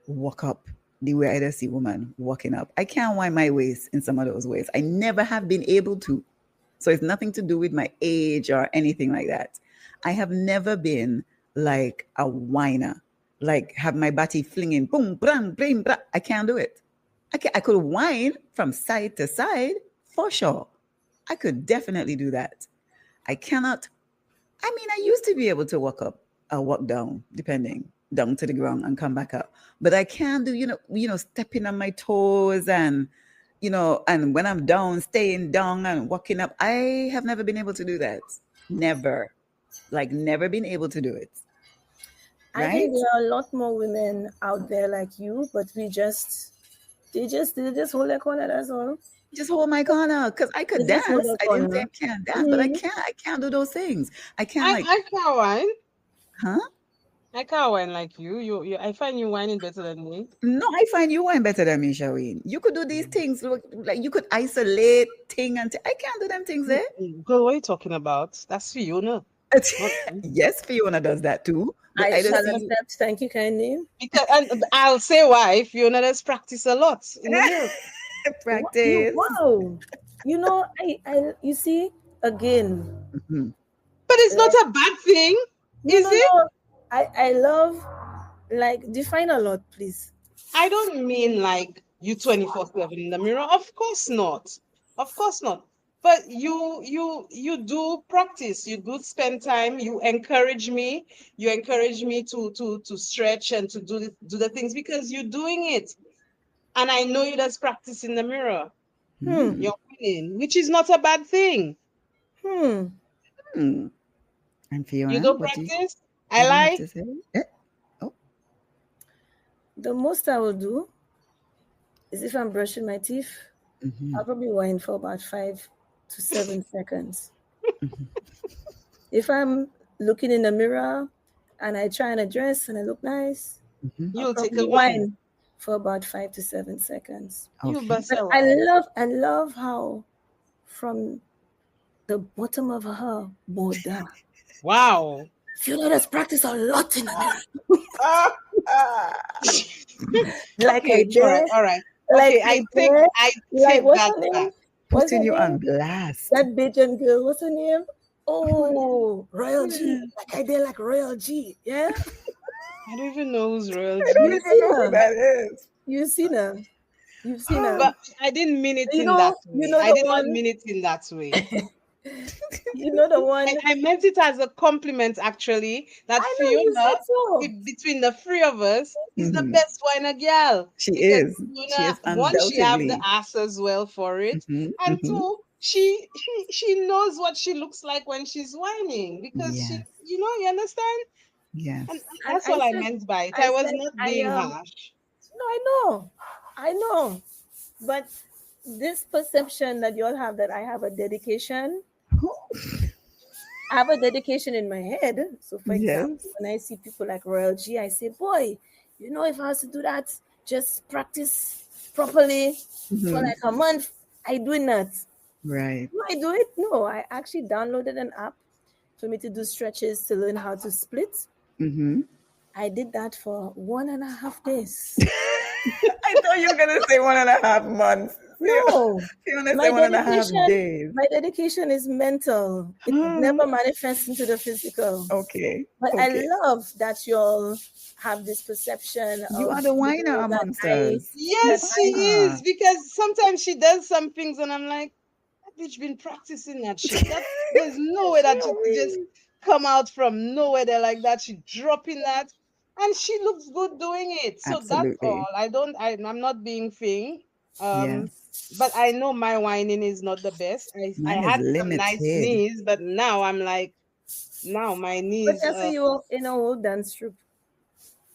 walk up the way I just see woman walking up. I can't wind my waist in some of those ways. I never have been able to. So it's nothing to do with my age or anything like that. I have never been like a whiner, like have my body flinging boom, bram, bram, bram. I can't do it. I could whine from side to side for sure. I could definitely do that. I cannot. I mean, I used to be able to walk up or walk down, depending, down to the ground and come back up. But I can't do, stepping on my toes and, and when I'm down, staying down and walking up. I have never been able to do that. Never. Like, never been able to do it. I think there are a lot more women out there like you, but they just hold their corner, that's all. Just hold my corner, because I could dance. I didn't say I can't dance, but I can't do those things. I can't I can't whine. Huh? I can't whine like you. I find you whining better than me. No, I find you whine better than me, Sherween. You could do these things, like you could isolate thing and I can't do them things there. Girl, what are you talking about? That's Fiona. Yes, Fiona does that too. I shall accept. Thank you kindly. Because, and I'll say why. Fiona does practice a lot in the mirror. Practice. Wow. I you see again. Mm-hmm. But it's not a bad thing, is it? No. I love, like, define a lot, please. I don't mean like you 24/7 in the mirror. Of course not. Of course not. But you do practice. You do spend time. You encourage me. You encourage me to stretch and to do the things because you're doing it. And I know you does practice in the mirror. You're winning, which is not a bad thing. And Fiona, you don't practice? I lie. The most I will do is if I'm brushing my teeth, I'll probably whine for about 5 to 7 seconds. If I'm looking in the mirror and I try and dress and I look nice, you'll take a whine for about 5 to 7 seconds. Okay. I love how from the bottom of her border. Wow. Fiona does practice a lot in the mirror. Like okay, all right. Like okay, I take that back. Putting you on blast. That Bajan girl, what's her name? Oh, Royal G. Like I did like Royal G, yeah? I don't even know who's Royal G. I don't even know who that is. You've seen her. But I didn't mean it in that way. I did not mean it in that way. You know the one. I meant it as a compliment, actually. That Fiona, between the three of us, is the best whiner girl. She is. Fiona, she is undoubtedly. One, she have the ass as well for it, and two, she knows what she looks like when she's whining because she, you understand. Yes, and that's what I meant by it. I was not being harsh. No, I know, but this perception that you all have that I have a dedication. I have a dedication in my head. So, for example, when I see people like Royal G, I say, boy, if I was to do that, just practice properly for like a month. I do not. Right. Do I do it? No, I actually downloaded an app for me to do stretches to learn how to split. I did that for 1.5 days. I thought you were going to say 1.5 months. No, my 1.5 days. My dedication is mental. It never manifests into the physical. Okay. But I love that you all have this perception. You are the whiner amongst us. Yes, she is. Because sometimes she does some things and I'm like, that bitch been practicing that shit. There's no way that she just come out from nowhere there like that. She dropping that. And she looks good doing it. So that's all. I'm not being thing. But I know my whining is not the best. I had some nice knees, but now I'm like, my knees. But that's you were in a old dance troupe.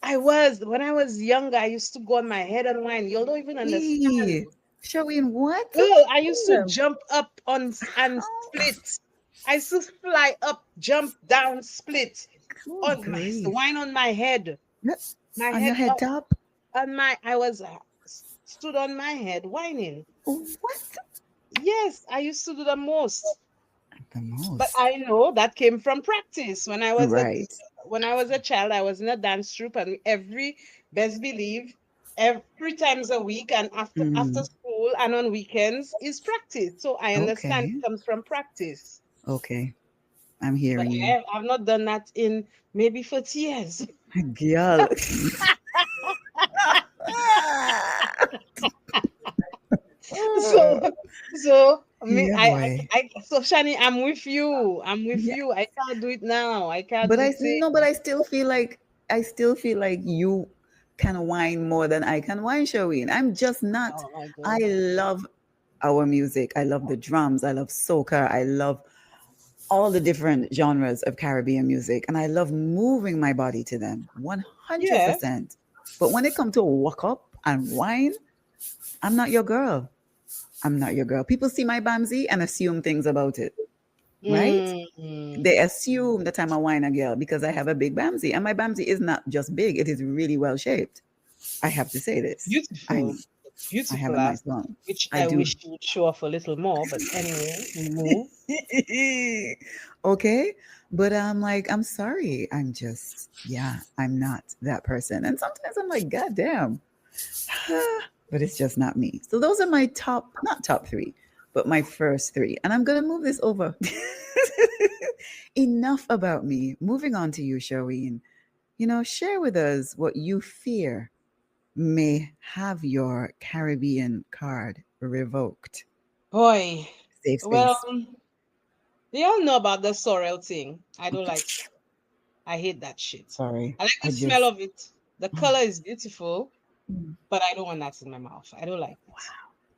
I was. When I was younger, I used to go on my head and whine. You don't even understand. Showing what? Girl, I used to jump up and split. I used to fly up, jump down, split. Whine on my head. My on head your head top? I was stood on my head whining. What? Yes, I used to do the most. But I know that came from practice. When I was when I was a child, I was in a dance troupe, and best believe, every times a week and after school and on weekends is practice. So I understand Okay. it comes from practice. Okay. I'm But hearing you. I've not done that in maybe 40 years. Girl. So Yeah, boy. so Shani, I'm with you. Yeah. I can't do it now. I can't But do I it. no, but I still feel like you can whine more than I can whine, Sherween. I'm just not. Oh my I God. love our music. I love the drums. I love soca. I love all the different genres of Caribbean music, and I love moving my body to them, Yeah. 100%. But when it comes to walk up and whine, I'm not your girl. I'm not your girl. People see my Bamsi and assume things about it, right? Mm. They assume that I'm a whiner girl because I have a big Bamsi, and my Bamsi is not just big; it is really well shaped. I have to say this. I Beautiful. mean, I have Beautiful a nice ass. one. Which I I do. wish you would show off a little more. But anyway, we move. Okay, but I'm like, I'm sorry. I'm just, yeah, I'm not that person. And sometimes I'm like, God damn. But it's just not me. So those are my top, not top three, but my first three. And I'm going to move this over. Enough about me. Moving on to you, Sherween. Share with us what you fear may have your Caribbean card revoked. Boy. Safe Well, space. they all know about the sorrel thing. I don't like it. I hate that shit. Sorry. I like the I smell just, of it. The color is beautiful, Mm. but I don't want that in my mouth. I don't like it.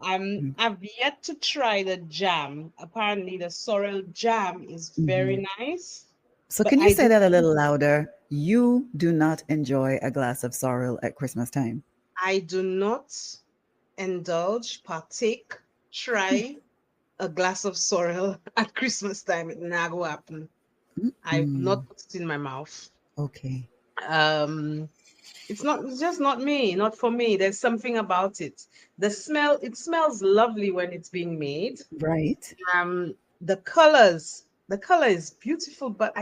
Mm. I've yet to try the jam. Apparently, the sorrel jam is Mhm. very nice, So but can you say that a little louder? You do not enjoy a glass of sorrel at Christmas time. I do not indulge, partake, try a glass of sorrel at Christmas time. It never happen. I've Mm. not put it in my mouth. Okay. Um, it's just not me, not for me. There's something about it. It smells lovely when it's being made. Right. The the color is beautiful, but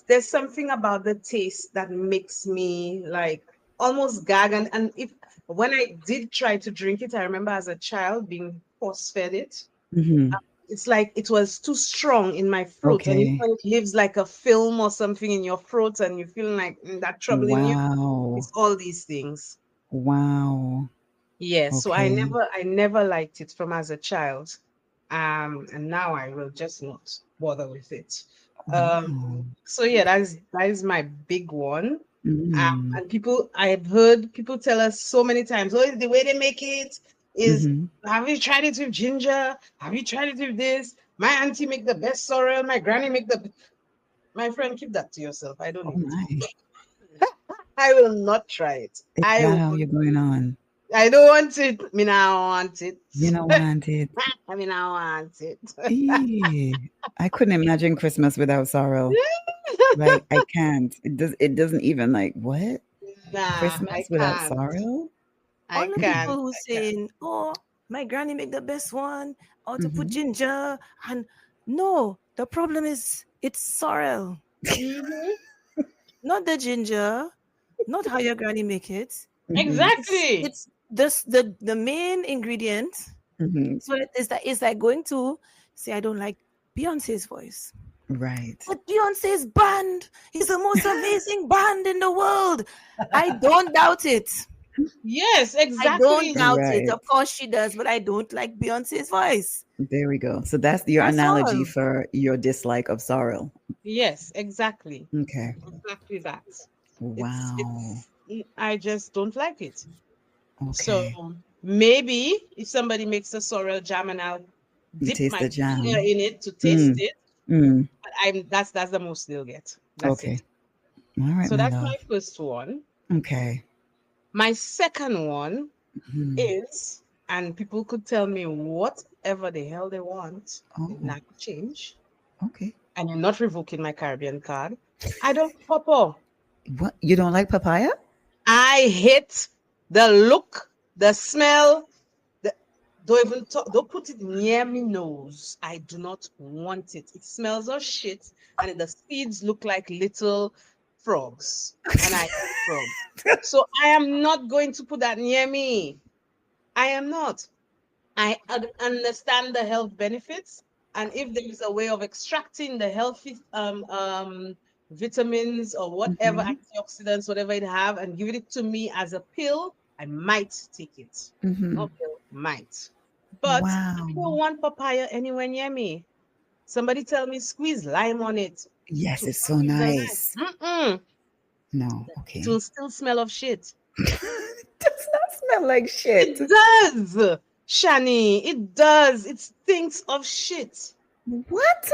there's something about the taste that makes me like almost gag. And if when I did try to drink it, I remember as a child being force fed it. Mm-hmm. It's like it was too strong in my throat, and Okay. it lives like a film or something in your throat, and you feel like that troubling you. Wow. It's all these things. Wow. Yes, so Okay. I never liked it from as a child. And now I will just not bother with it. Wow. So yeah, that is my big one. Mm. And I've heard people tell us so many times, oh, the way they make it is, Mm-hmm. have you tried it with ginger? Have you tried it with this? My auntie make the best sorrel, my granny make my friend, keep that to yourself. I don't Oh need it. my. I will not try it. Is that how you're going on? I don't want it. Me now want it. You don't want it. I mean, I want it. I couldn't imagine Christmas without sorrow. Like I can't. It doesn't even like what? Nah, I Christmas without can't. sorrow? I All the can't. people who I can't. saying, "Oh, my granny make the best one," or to put Mm-hmm. ginger, and no, the problem is it's sorrel, Mhm. not the ginger, not how your granny make it. Mm-hmm. Exactly. It's this the main ingredient. Mm-hmm. So it's like going to say I don't like Beyonce's voice. Right. But Beyonce's band is the most amazing band in the world. I don't doubt it. Yes, I don't exactly. doubt it. Right. Of course she does, but I don't like Beyonce's voice. There we go. So that's your That's analogy all. for your dislike of sorrel. Yes, exactly. Okay. Exactly that. Wow. I just don't like it. So Okay. maybe if somebody makes a sorrel jam and I'll You dip taste my the finger jam. in it to taste Mm. it, Mm. but that's the most they'll get. That's Okay. it. All right, So my that's my love. first one. Okay. My second one Mm. is, and people could tell me whatever the hell they want, Oh, it not change, okay. and you're not revoking my Caribbean card. I don't papa. What? You don't like papaya? I hate the look, the smell. The, don't put it near me nose. I do not want it. It smells of shit, and the seeds look like little frogs and I eat frogs. So I am not going to put that near me. I am not. I understand the health benefits, and if there is a way of extracting the healthy vitamins or whatever antioxidants, whatever it have, and give it to me as a pill, I might take it. Not pill, might. But I don't want papaya anywhere near me. Somebody tell me squeeze lime on it. Yes, it's so nice. No, okay. It will still smell of shit. It does not smell like shit. It does, Shani. It does. It stinks of shit. What?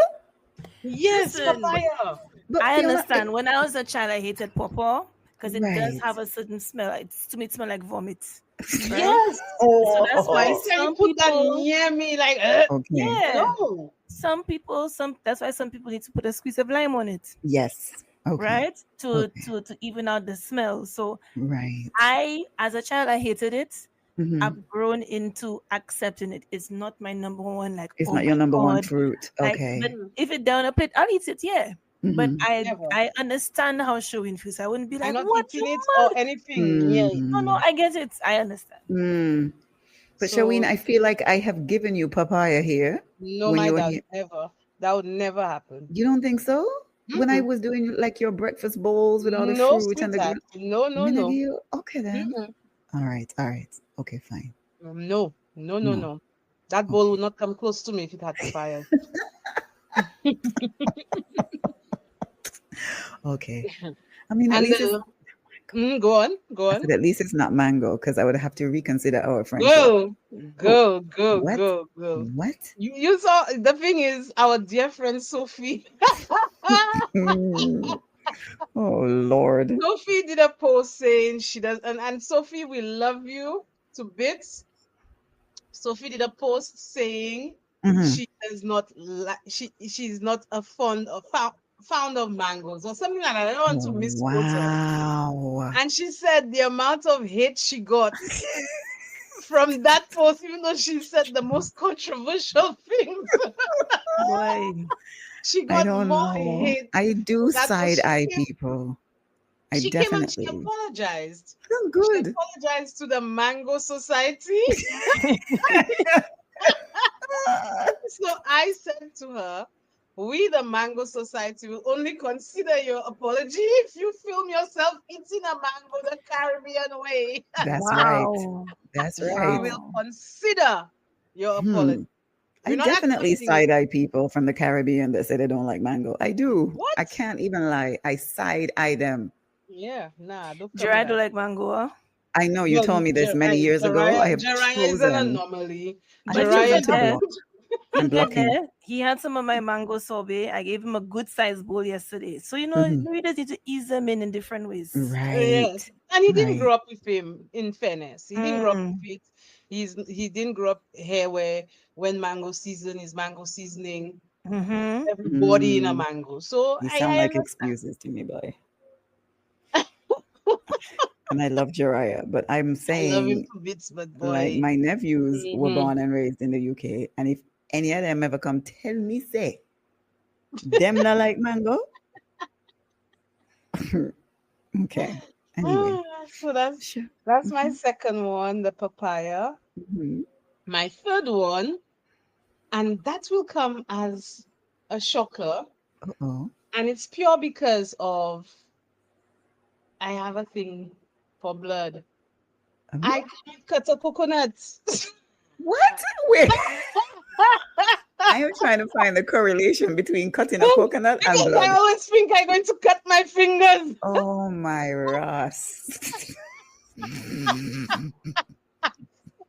Yes, papaya. But I understand. When I was a child, I hated pawpaw because it does have a certain smell. To me, it smells like vomit. Right? Yes. So that's why some put that near me, like, yeah. No. Some people, that's why some people need to put a squeeze of lime on it. Yes. Okay. Right? To even out the smell. So I, as a child, I hated it. I've grown into accepting it. It's not my number one. Like, it's not your number one fruit. Okay. Like, but if it's down a plate, I'll eat it. Yeah. But I understand how Sherween feels. I wouldn't be like, what eating it or anything. Yeah. No, I get it. I understand. But Sherween, I feel like I have given you papaya here. No, my dad, never. That would never happen. You don't think so? When I was doing like your breakfast bowls with all the fruit and the no. Okay then. All right. Okay, fine. No. That bowl would not come close to me if it had papaya. Okay. I mean, at least go on. Said, at least it's not mango, because I would have to reconsider our friendship. Go. What? You saw, the thing is, our dear friend Sophie. Oh Lord. Sophie did a post saying she does, and Sophie, we love you to bits. Sophie did a post saying she does not like she's not a fond of mangoes or something like that. I don't want to misquote her. And she said the amount of hate she got from that post, even though she said the most controversial things. She got more hate. I do side eye people. She definitely came and she apologized. Oh, good. She apologized to the Mango Society. So I said to her, we, the Mango Society, will only consider your apology if you film yourself eating a mango the Caribbean way. That's right. That's right. We will consider your apology. I definitely side-eye people from the Caribbean that say they don't like mango. I do. What? I can't even lie. I side-eye them. Yeah, nah. Jiraiya don't like mango, huh? I know you told me this many years ago. I have Jiraiya is an anomaly. He had some of my mango sorbet. I gave him a good sized bowl yesterday. So you just need to ease them in different ways. Right. Yes. And he didn't grow up with him, in fairness. He didn't grow up with it. He didn't grow up here where when mango season is mango seasoning. Everybody in a mango. So you sound like excuses to me, boy. And I love Jiraiya, but I'm saying, I love him to bits, but boy, like my nephews were born and raised in the UK, and if any of them ever come tell me say them not like mango, okay. Anyway, so that's my second one, the papaya. My third one, and that will come as a shocker, and it's pure because of I have a thing for blood. I can't cut a coconut. What? Wait. I am trying to find the correlation between cutting a coconut and blood. I always think I'm going to cut my fingers. Oh my Ross.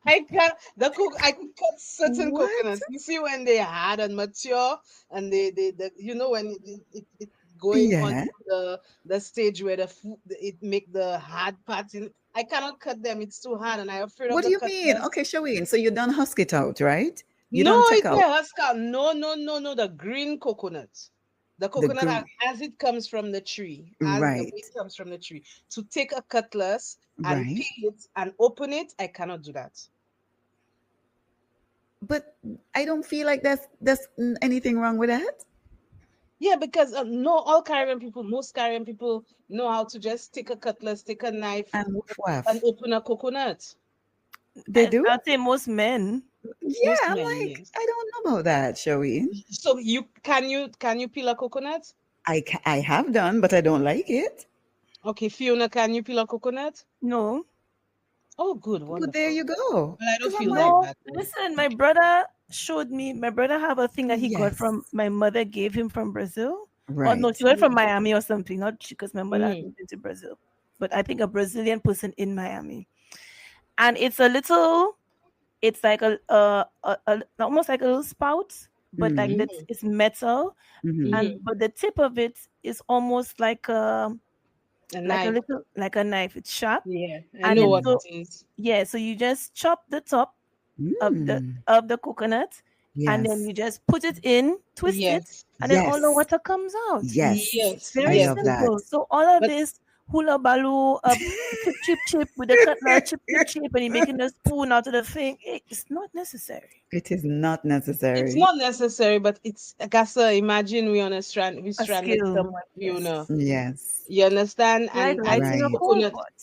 I could cut certain coconuts. You see when they're hard and mature, and they when it going on the stage where it make the hard parts. I cannot cut them. It's too hard, and I'm afraid. What do you mean? Okay, Sherween. So you don't husk it out, right? No, it's a husk out. No. The green coconut. The coconut as it comes from the tree. As it comes from the tree. To take a cutlass and peel it and open it, I cannot do that. But I don't feel like there's anything wrong with that. Yeah, because most Caribbean people know how to just take a cutlass, take a knife, And woof and waff. open a coconut. They do? I'd say most men. Yeah, Most I'm men, like, yes. I don't know about that, Sherween. So can you peel a coconut? I have done, but I don't like it. Okay, Fiona, can you peel a coconut? No. Oh, good, But there wonderful. you go. Well, I don't Because I'm feel like, like No, that. listen, my brother showed me. My brother have a thing that he got yes, from my mother, gave him from Brazil. Or no, right. she went from Miami or something. Not because my mother Mm, hasn't been to Brazil, but I think a Brazilian person in Miami. And it's a little. It's like a almost like a little spout, but like Mm-hmm. that mm, it's metal, Mm-hmm. and mm. but the tip of it is almost A like a knife. little like a knife. It's sharp, Yeah, I and know it's what Mm. so it is. yeah. So you just chop the top Mm. of the coconut, and then Yes. you just put it in, twist it, Yes, and then all the Yes. water comes out. Yes. It's yes, I very yes. love that. simple. So all of But this hula baloo, chip chip chip with the cutler, chip chip chip, and you're making the spoon out of the thing. It's not necessary. It is not it's necessary. not necessary, but it's Gasa, imagine we A stranded skill, somewhere, yes. Yes. You understand? Like And lighting a Right. coal coconut pot.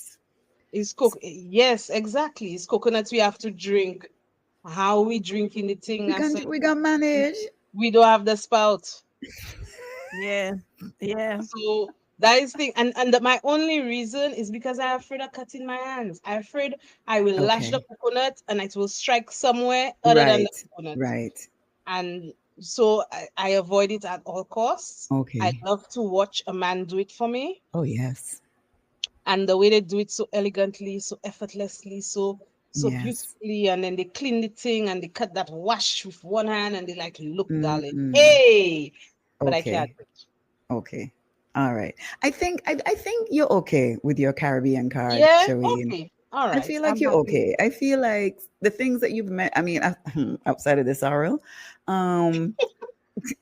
is yes, exactly. It's coconuts we have to drink. How we drinking the thing, I said We can manage. we don't have the spout. Yeah, yeah. So that is thing, my only reason is because I'm afraid of cutting my hands. I'm afraid I will lash the Okay. coconut and it will strike somewhere other than the Right. coconut. Right. And so I avoid it at all costs. I Okay. love to watch a man do it for me, Oh yes. and the way they do it so elegantly, so effortlessly, so Yes. beautifully, and then they clean the thing and they cut that wash with one hand and they like, look, darling, Mm. hey, but I can't. Okay. Okay. All right. I think you're okay with your Caribbean card, Yeah, Shereen. okay, all I right, feel like I'm you're happy. okay. I feel like the things that you've met, I mean, outside of the sorrel, um,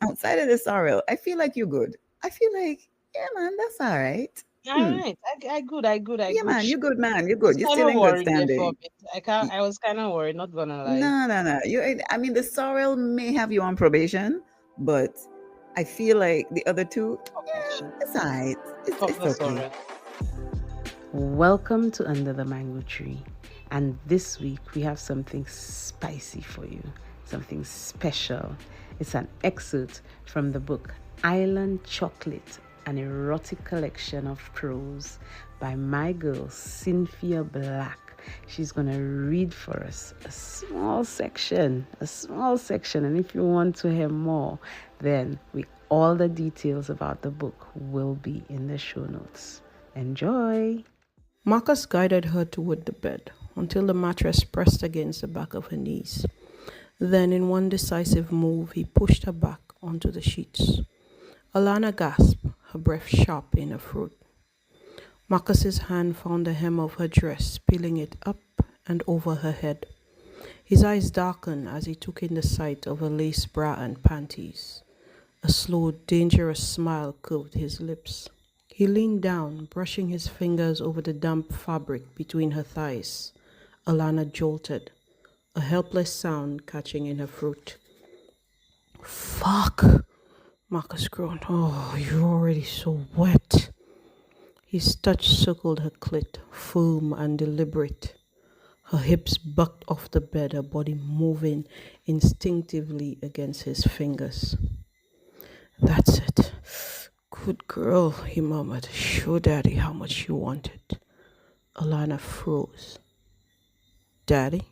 outside of the sorrel, I feel like you're good. I feel like, yeah, man, that's all right. All Hmm. right, I Yeah, good. man, you're good, man. You're I was good. You're kind still of in good worried there for a standing. bit. I was kind of worried, not gonna lie. No, no, no. I mean, the sorrel may have you on probation, but I feel like the other two, Okay, yeah, shit. it's all right. Fuck It's the okay. sorrel. Welcome to Under the Mango Tree. And this week we have something spicy for you, something special. It's an excerpt from the book Island Chocolate, an erotic collection of prose by my girl Cynthia Black. She's going to read for us a small section. And if you want to hear more, then all the details about the book will be in the show notes. Enjoy! Marcus guided her toward the bed until the mattress pressed against the back of her knees. Then, in one decisive move, he pushed her back onto the sheets. Alana gasped, her breath sharp in her throat. Marcus's hand found the hem of her dress, peeling it up and over her head. His eyes darkened as he took in the sight of her lace bra and panties. A slow, dangerous smile curved his lips. He leaned down, brushing his fingers over the damp fabric between her thighs. Alana jolted, a helpless sound catching in her throat. "Fuck!" Marcus groaned. "Oh, you're already so wet." His touch circled her clit, firm and deliberate. Her hips bucked off the bed, her body moving instinctively against his fingers. "That's it. Good girl," he murmured. "Show Daddy how much you want it." Alana froze. Daddy?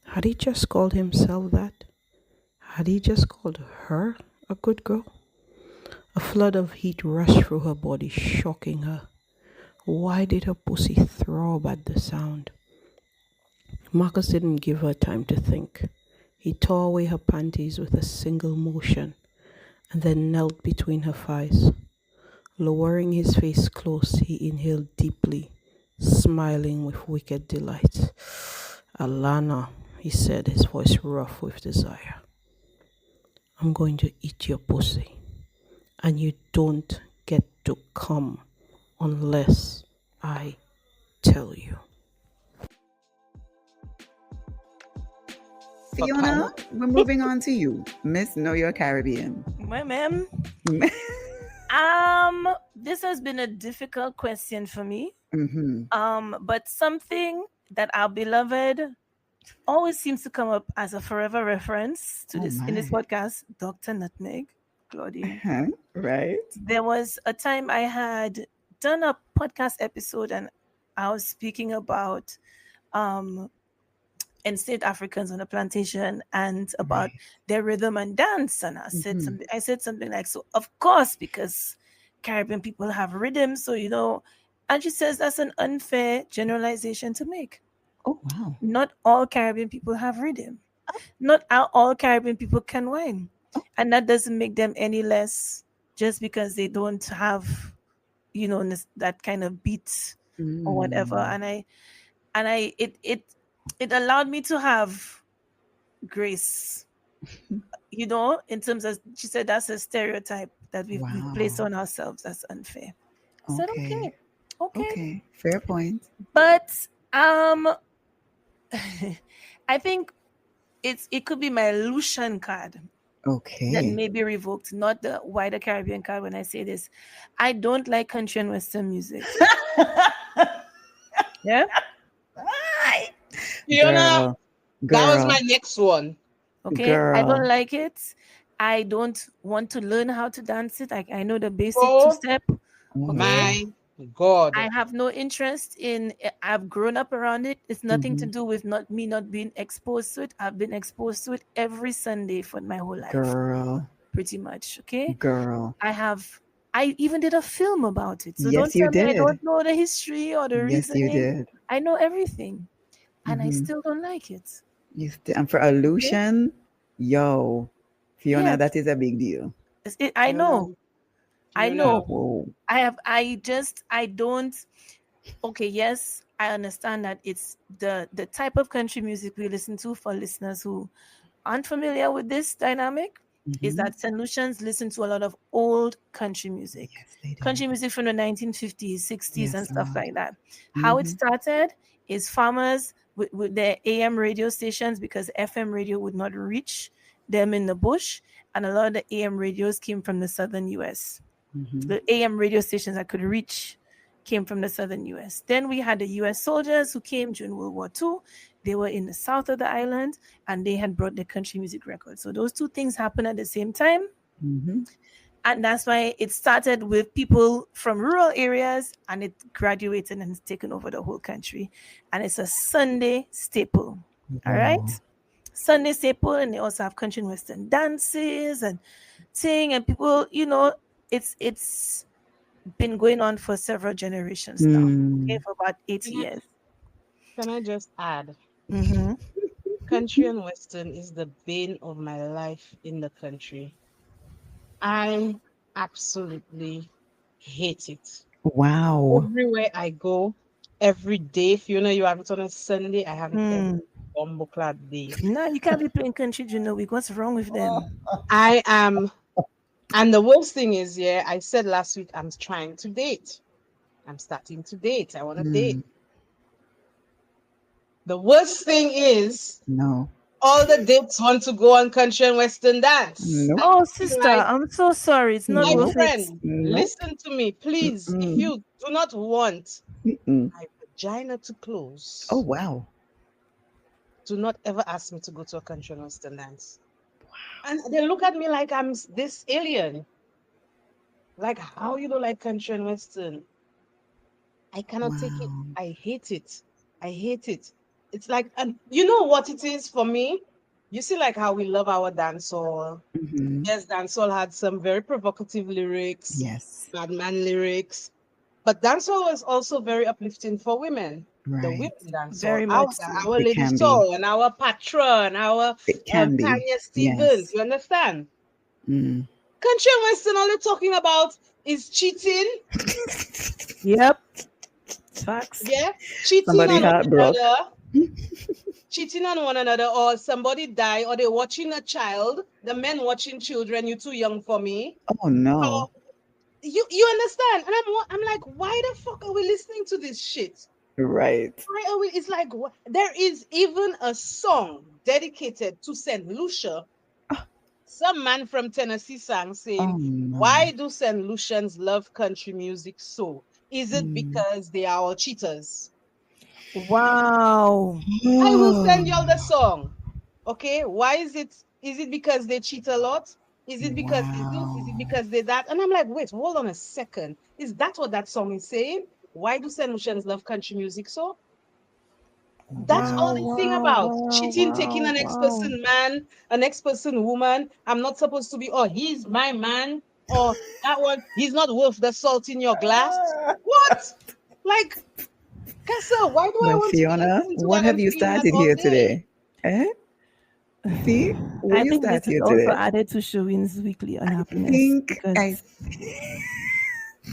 Had he just called himself that? Had he just called her a good girl? A flood of heat rushed through her body, shocking her. Why did her pussy throb at the sound? Marcus didn't give her time to think. He tore away her panties with a single motion and then knelt between her thighs. Lowering his face close, he inhaled deeply, smiling with wicked delight. "Alana," he said, his voice rough with desire, "I'm going to eat your pussy, and you don't get to come unless I tell you." Fiona, we're moving on to you. Miss Know Your Caribbean. My ma'am. This has been a difficult question for me. But something that our beloved always seems to come up as a forever reference to this in this podcast, Dr. Nutmeg, Claudine. Right. There was a time I had done a podcast episode and I was speaking about enslaved Africans on the plantation and about their rhythm and dance. And I said something like, so of course, because Caribbean people have rhythm, so and she says that's an unfair generalization to make. Oh wow. Not all Caribbean people have rhythm. Not all Caribbean people can whine. And that doesn't make them any less just because they don't have, that kind of beat or whatever. And it allowed me to have grace, in terms of, she said that's a stereotype that we've placed on ourselves. That's unfair. I said, okay. Fair point. But I think it could be my Lucian card. Okay. That may be revoked, not the wider Caribbean card when I say this. I don't like country and Western music. Yeah? Fiona, that was my next one. Okay, girl. I don't like it. I don't want to learn how to dance it. I know the basic two-step. Okay? My God. I have no interest in I've grown up around it. It's nothing to do with not being exposed to it. I've been exposed to it every Sunday for my whole life. Girl. Pretty much. Okay. Girl. I even did a film about it. So yes, don't tell you did. me I don't know the history or the reason. Yes, you did. I know everything. And I still don't like it. And for Lucian, Fiona, that is a big deal. I know. I know. Whoa. I don't. Okay, yes, I understand that it's the type of country music we listen to. For listeners who aren't familiar with this dynamic, is that St. Lucians listen to a lot of old country music. Yes, they do. Country music from the 1950s, 60s, and stuff like that. How it started is farmers with their AM radio stations, because FM radio would not reach them in the bush, and a lot of the AM radios came from the southern US. The AM radio stations that could reach came from the southern US. Then we had the US soldiers who came during World War II. They were in the south of the island, and they had brought the country music records. So those two things happened at the same time. And that's why it started with people from rural areas, and it graduated and it's taken over the whole country. And it's a Sunday staple. All right? Sunday staple, and they also have country and Western dances and sing, and people, it's been going on for several generations now. Okay, for about 80 years. Can I just add? Country and Western is the bane of my life in the country. I absolutely hate it. Wow. Everywhere I go, every day, Fiona, you have it on a Sunday, I have it every bumbleclad day. No, you can't be playing country during the week. What's wrong with them? I am, and the worst thing is, I said last week, I'm trying to date. I'm starting to date. I want to date. The worst thing is, all the dates want to go on country and Western dance. Oh, sister, I'm so sorry. It's not my friend. Listen to me, please. If you do not want my vagina to close, oh wow, do not ever ask me to go to a country and Western dance. Wow. And they look at me like I'm this alien. Like, how you don't like country and Western? I cannot take it. I hate it. I hate it. It's like, and you know what it is for me? You see, like how we love our dancehall. Yes, dancehall had some very provocative lyrics. Yes. Madman lyrics. But dancehall was also very uplifting for women. Right. The women dancehall. Very much. Our Lady Soul and our Patra and our Tanya Stevens. You understand? Country and Western, all they're talking about is cheating. Yep. Facts. Yeah. Cheating on one another. Cheating on one another, or somebody die, or they're watching a child, the men watching children. You're too young for me. Oh no. You understand? And I'm like, why the fuck are we listening to this shit? Right. Why are we? It's like there is even a song dedicated to St. Lucia. Some man from Tennessee sang saying, Oh no. "Why do St. Lucians love country music so? Is it Mm. because they are all cheaters?" Wow. I will send y'all the song. Okay, why is it? Is it because they cheat a lot? Is it because they this? Is it Wow. because they that? And I'm like, wait, hold on a second. Is that what that song is saying? Why do St. Lucians love country music so? That's all Wow, Wow. they sing wow, about. wow, Cheating, taking wow, an wow. ex-person man, an ex-person woman. I'm not supposed to be, oh, he's my man, or that one, he's not worth the salt in your glass. What? Like, Kessa, why do I But want to be Fiona, listening to what that have and you feel that started all here day? today? Eh? See, what I you think start this is here also today? added to Sherween's weekly I unhappiness think I because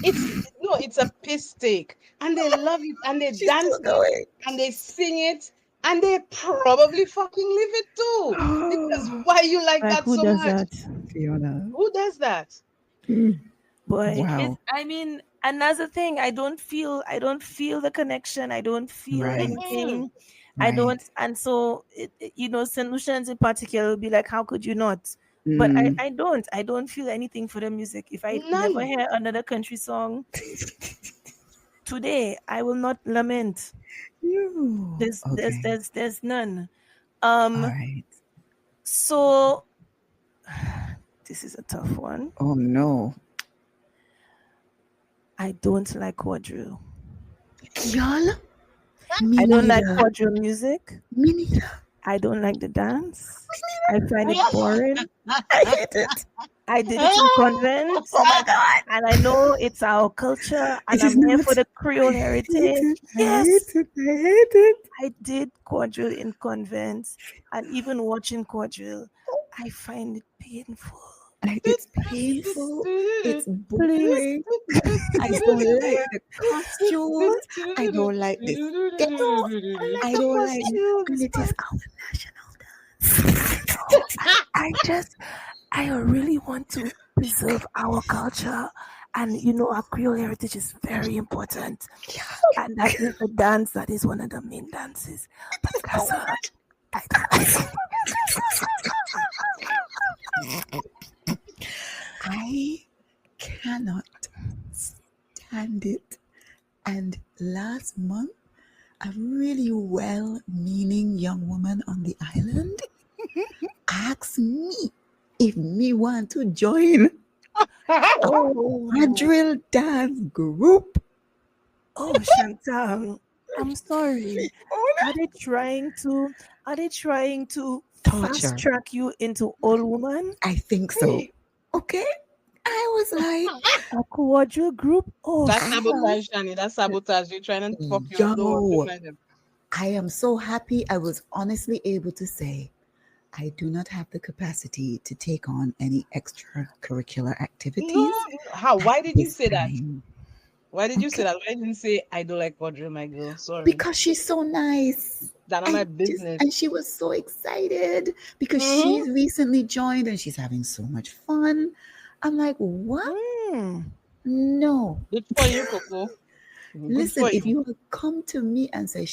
It's no, it's a piss take. And they love it and they she's dance still it going. and they sing it and they probably fucking live it too. Because why you like like that who so does much? that? Fiona. Who does that? Mm. Boy, it's Wow. I mean, and that's the thing. I don't feel the connection. I don't feel Right. Mm-mm. anything. I Right. don't, and so solutions in particular will be like, how could you not? But I, Mm. I don't. I don't feel anything for the music. If I never None. hear another country song today, I will not lament. You. Okay. There's none. All Um, right. so this is a tough one. Oh no. I don't like quadrille. Y'all? Me I don't like neither. quadrille music. Me neither. I don't like the dance. I find it boring. I hate it. I did it in convent, Oh my God. and I know it's our culture, It and is I'm here for not. the Creole I hate heritage. it. I hate Yes, it. I hate it. I did quadrille in convent, and even watching quadrille, I find it painful. It's painful. It's Please, boring. I don't like the costumes. I don't like the no, skits. I like I the don't like, and costumes, it is but our national dance. no, I really want to preserve our culture. And our Creole heritage is very important. And that is the dance that is one of the main dances. But Casa, I don't. I cannot stand it. And last month, a really well-meaning young woman on the island asked me if me want to join a Oh, drill dance group. Chantal, I'm sorry. Are they trying to? Are they trying to fast Torture. track you into old woman? I think so. Okay. I was like, A quadrille group? Oh, That's I, sabotage, Shani. That's sabotage. You're trying to fuck your door to yo, find them. I am so happy I was honestly able to say I do not have the capacity to take on any extracurricular activities No, how? at Why did you this say that? time. Why did you say Okay. that? Why didn't you say I don't like quadrille, my girl? Sorry. Because she's so nice. That's not my business. And she was so excited because Mm-hmm. she's recently joined and she's having so much fun. I'm like, what? hmm. No. Good for you, Coco. Good Listen, for if you. you come to me and say,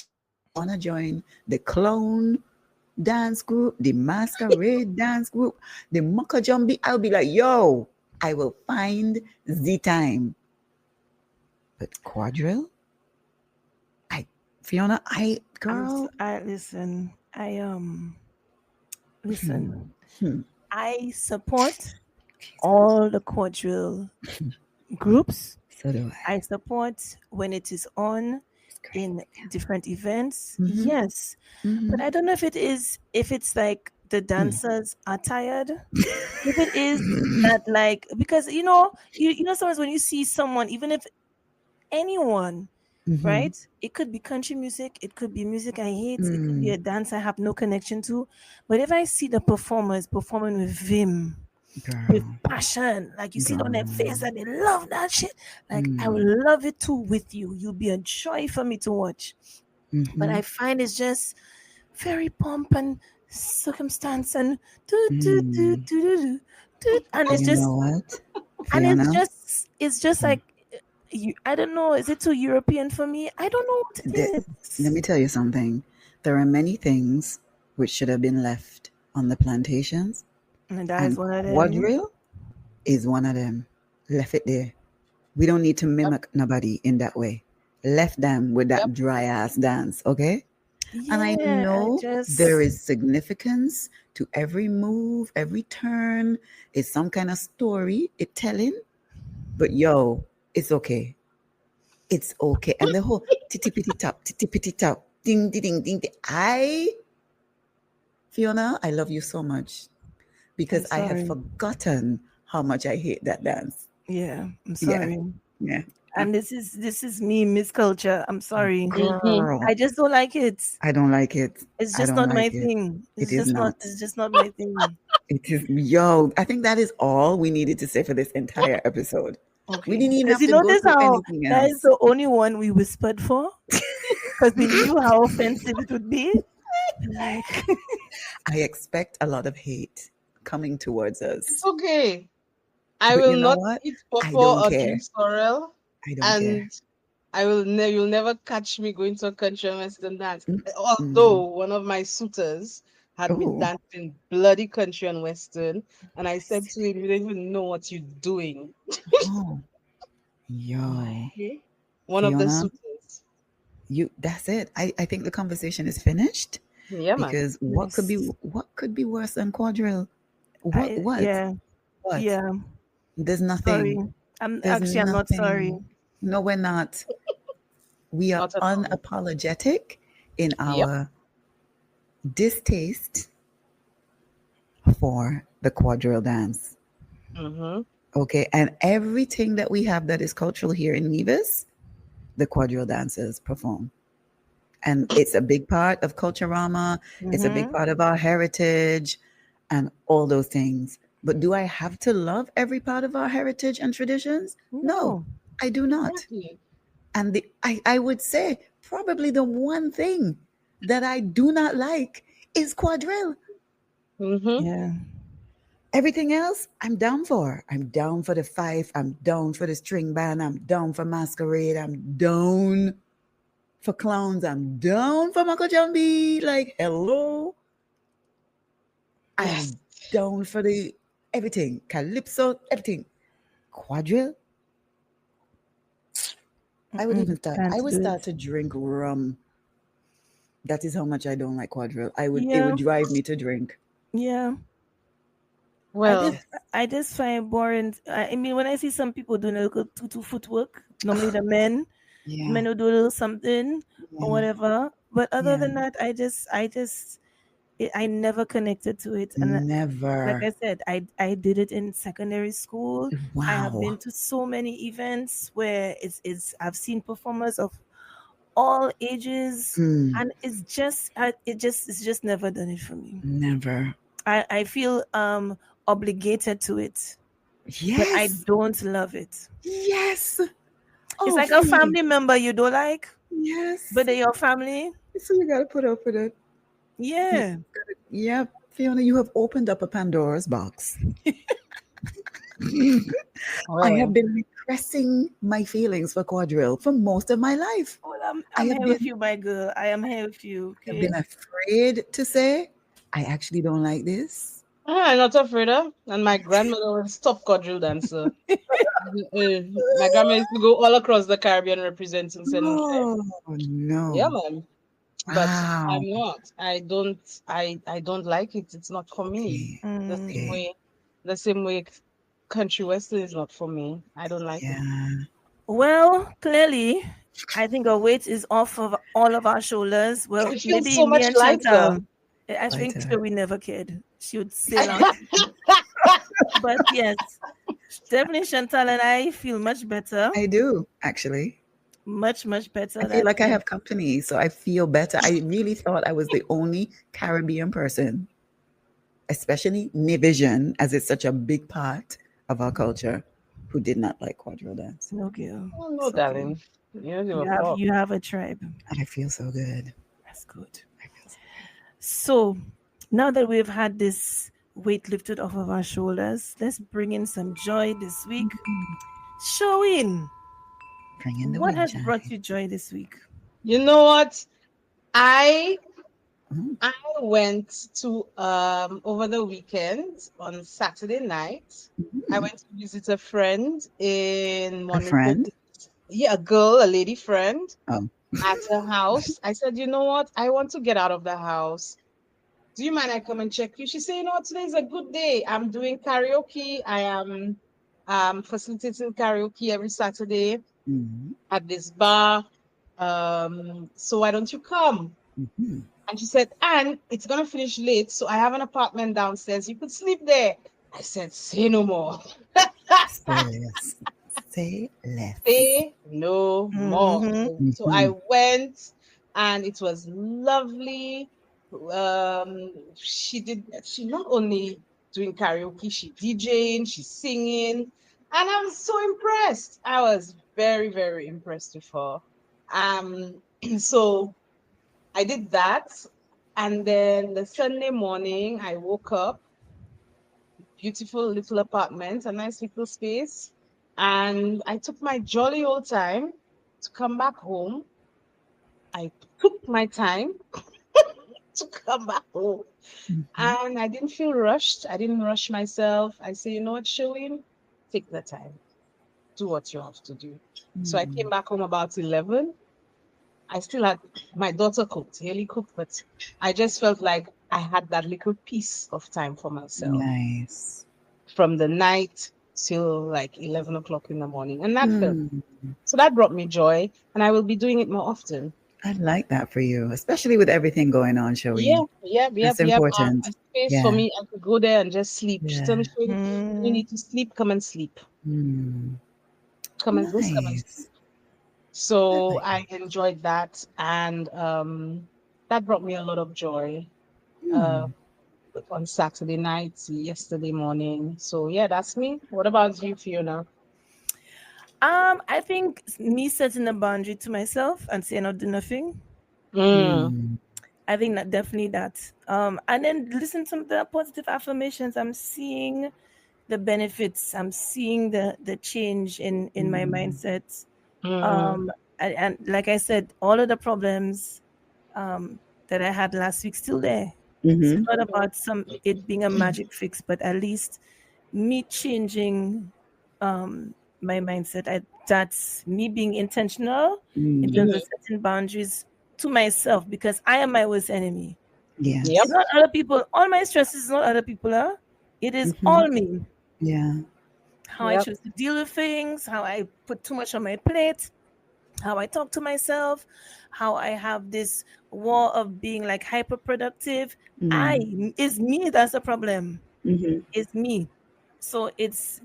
want to join the clown dance group, the masquerade dance group, the Mokajumbi, I'll be like, yo, I will find the time. But quadrille? Fiona, girl. I listen. Listen. Hmm. I support all the quadrille groups. So do I. I support when it is on in different events. Mhm. Yes, but I don't know if it's like the dancers are tired. If it is that like because sometimes when you see someone, even if anyone, right? It could be country music, it could be music I hate, it could be a dance I have no connection to. But if I see the performers performing with vim, with Girl. passion, like you see it on their face Girl. that they love that shit, like I will love it too with you. You'll be a joy for me to watch. But I find it's just very pomp and circumstance and and it's You just know what, and Fiona? it's just like I don't know. Is it too European for me? I don't know what it is. Let me tell you something. There are many things which should have been left on the plantations. And that is one of them. Quadrille is one of them. Left it there. We don't need to mimic nobody in that way. Left them with that dry ass dance, okay? Yeah, and I know there is significance to every move, every turn. It's some kind of story it's telling. But yo, it's okay. It's okay. And the whole titty pitty tap, ding, ding, ding, ding. Fiona, I love you so much because I had forgotten how much I hate that dance. Yeah, I'm sorry. Yeah. And this is me, Miss Culture. I'm sorry. Girl. I just don't like it. I don't like it. It's just not my thing. It's just not my thing. It is, yo, I think that is all we needed to say for this entire episode. Okay. We didn't even have to go through anything else. That is the only one we whispered for because we knew how offensive it would be. I expect a lot of hate coming towards us. It's okay. I will not eat pawpaw or drink sorrel. I don't care. I will you'll never catch me going to a country and western dance. Although one of my suitors had me dancing bloody country and western, and I said to him, "You don't even know what you're doing." Yo, one of the suitors. That's it. I think the conversation is finished. Yeah, because what could be worse than quadrille? What? Yeah. What? Yeah. There's nothing. Sorry. I'm not sorry. No, we're not. We are unapologetic in our distaste for the quadrille dance. Mm-hmm. Okay, and everything that we have that is cultural here in Nevis, the quadrille dancers perform. And it's a big part of Culturama. Mm-hmm. It's a big part of our heritage and all those things. But do I have to love every part of our heritage and traditions? No, I do not. Exactly. And I would say probably the one thing that I do not like is quadrille. Mm-hmm. Yeah. Everything else, I'm down for. I'm down for the fife. I'm down for the string band. I'm down for masquerade. I'm down for clowns. I'm down for Mako Jambi. Like, hello. Yes. I'm down for the everything. Calypso, everything. Quadrille. I would even start. I would start to drink rum. That is how much I don't like quadrille. It would drive me to drink. Yeah. Well, I just find boring. I mean, when I see some people doing a little tutu footwork, normally the men will do a little something or whatever. But other than that, I never connected to it. And never. Like I said, I did it in secondary school. Wow. I have been to so many events where I've seen performers of all ages, and it's just never done it for me. Never. I feel obligated to it. Yes. But I don't love it. Yes. It's like a family member you don't like. Yes. But they're your family. So you got to put up with it. Yeah. Yeah. Fiona, you have opened up a Pandora's box. I have been repressing my feelings for quadrille for most of my life. Well, I'm here with you, my girl. I am here with you. Okay? I've been afraid to say, I actually don't like this. I'm not afraid of. And my grandmother was a top quadrille dancer. My grandma used to go all across the Caribbean representing St. Oh, no. Yeah, man. But I'm not. I don't like it. It's not for me. The same way country western is not for me. I don't like it. Well, clearly, I think our weight is off of all of our shoulders. Well, maybe so me and Chantal. I Lighter. think we never cared. She would sail out. But yes, definitely Chantal and I feel much better. I do, actually. Much, much better. I feel like I have company, so I feel better. I really thought I was the only Caribbean person, especially Nivision, as it's such a big part of our culture, who did not like quadrille dance. No, girl. Oh, no, darling. You have a tribe. I feel so good. That's good. So now that we've had this weight lifted off of our shoulders, let's bring in some joy this week. Sherween, Bring in the What wind has chime. brought you joy this week? You know what? I Mm. went to over the weekend on Saturday night. I went to visit a friend in A Monaco. friend? Yeah, a lady friend Oh. at her house. I said, you know what? I want to get out of the house. Do you mind I come and check you? She said, you know what? Today is a good day. I'm doing karaoke. I am facilitating karaoke every Saturday Mm-hmm. at this bar. So why don't you come? Mm-hmm. And she said, and it's gonna finish late, so I have an apartment downstairs. You could sleep there. I said, say no more. Say less. Say less. Say no more. Mm-hmm. So I Mm-hmm. went, and it was lovely. She not only doing karaoke, she DJing, she's singing, and I was so impressed. I was very, very impressed with her. So I did that. And then the Sunday morning, I woke up, beautiful little apartment, a nice little space. And I took my jolly old time to come back home. I took my time to come back home. Mm-hmm. And I didn't feel rushed. I didn't rush myself. I say, you know what, Sherween? Take the time. Do what you have to do. So I came back home about 11. I still had my daughter cooked, Haley cooked, but I just felt like I had that little piece of time for myself Nice. from the night till like 11 o'clock in the morning. And that felt Mm. so that brought me joy, and I will be doing it more often. I like that for you, especially with everything going on, Yeah, Sherween. yeah, yeah, That's yeah. important. A space for Yeah. me. I could go there and just sleep. She told Yeah. me, "Shirley, you need to sleep, come and sleep. Mm. Just come and sleep." Nice. I So like I enjoyed that, and that brought me a lot of joy. it. Uh, on Saturday night, yesterday morning. So yeah, that's me. What about you, Fiona? I think me setting a boundary to myself and saying I'll do nothing. Mm. Mm. I think that definitely that. And then listen to the positive affirmations. I'm seeing the benefits. I'm seeing the change in my mindset. Mm. And like I said, all of the problems that I had last week still there. It's Mm-hmm. not about it being a magic fix, but at least me changing my mindset. That's me being intentional in Mm. terms of setting boundaries to myself because I am my worst enemy. Yep. It's Yes. not other people. All my stress is not other people. It is Mm-hmm. all me. Yeah. How I Yep. choose to deal with things, how I put too much on my plate, how I talk to myself, how I have this wall of being like hyper productive. Mm. Is me that's a problem. Mm-hmm. It's me. So it's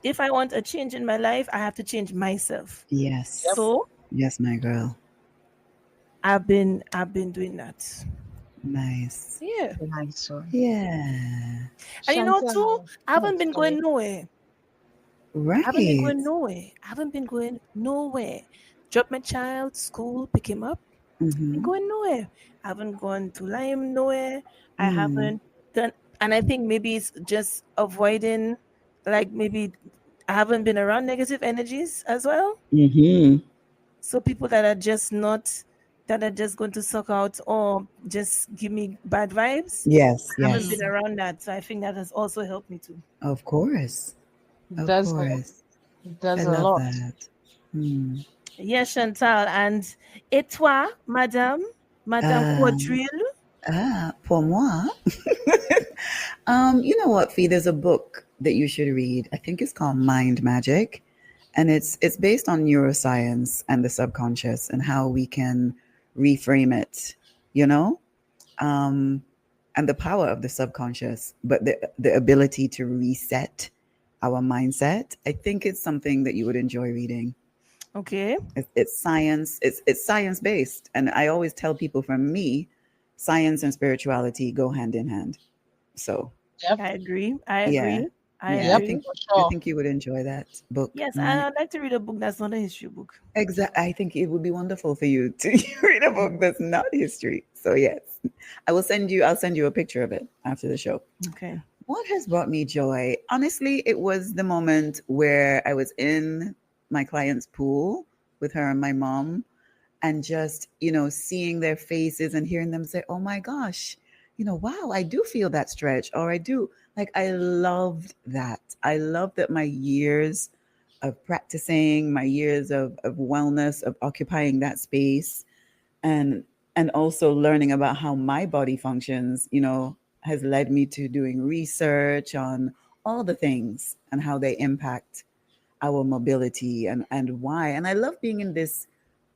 if I want a change in my life, I have to change myself. Yep. Yes. So Yes, my girl. I've been doing that. Nice. Yeah. Nice one. Yeah. And you know too, Chantal. I haven't been going nowhere. I haven't been Right. going nowhere. I haven't been going nowhere. Drop my child, school, pick him up. Been Mm-hmm. going nowhere. I haven't gone to Lime nowhere. I Mm. haven't done, and I think maybe it's just avoiding, like maybe I haven't been around negative energies as well. Mm-hmm. So people that are just not, that are just going to suck out or just give me bad vibes. Yes. I haven't Yes. been around that, so I think that has also helped me too. Of course. Of Does course. I does a love lot. that. Mm. Yes, Chantal, and et toi, Madame Um, Quadrille? pour moi. You know what, Fee? There's a book that you should read. I think it's called Mind Magic, and it's based on neuroscience and the subconscious and how we can reframe it. You know, um, and the power of the subconscious, but the ability to reset our mindset. I think it's something that you would enjoy reading. Okay. It's science. It's science based, and I always tell people, from me, science and spirituality go hand in hand. So Yep. I agree. I yeah, agree. I yeah. Yep. agree. For I sure. think you would enjoy that book. Yes, I'd like to read a book that's not a history book. Exactly. I think it would be wonderful for you to read a book that's not history. So yes, I will send you. I'll send you a picture of it after the show. Okay. What has brought me joy? Honestly, it was the moment where I was in my client's pool with her and my mom, and just, seeing their faces and hearing them say, oh my gosh, wow, I do feel that stretch, or I do. Like, I loved that. I loved that my years of practicing, my years of wellness, of occupying that space, and also learning about how my body functions, has led me to doing research on all the things and how they impact our mobility and why. And I love being in this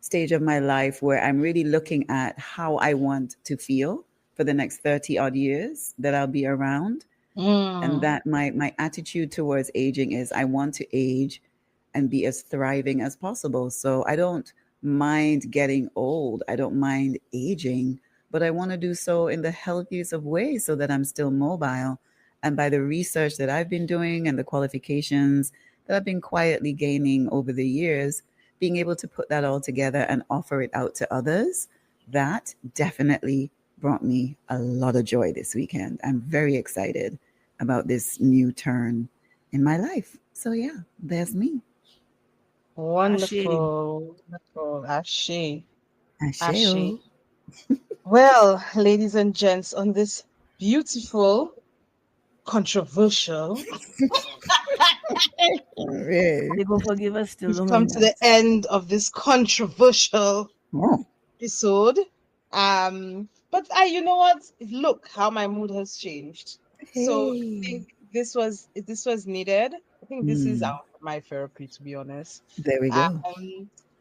stage of my life where I'm really looking at how I want to feel for the next 30 odd years that I'll be around. And that my attitude towards aging is I want to age and be as thriving as possible. So I don't mind getting old. I don't mind aging, but I want to do so in the healthiest of ways so that I'm still mobile. And by the research that I've been doing and the qualifications that I've been quietly gaining over the years, being able to put that all together and offer it out to others, that definitely brought me a lot of joy this weekend. I'm very excited about this new turn in my life. So yeah, there's me. Wonderful. Wonderful. Ashe. Asheo. Well, ladies and gents, on this beautiful, controversial, They go forgive us still. we've come to the end of this controversial episode. But you know what? Look how my mood has changed. Hey. So I think this was needed. I think this is my therapy, to be honest. There we go.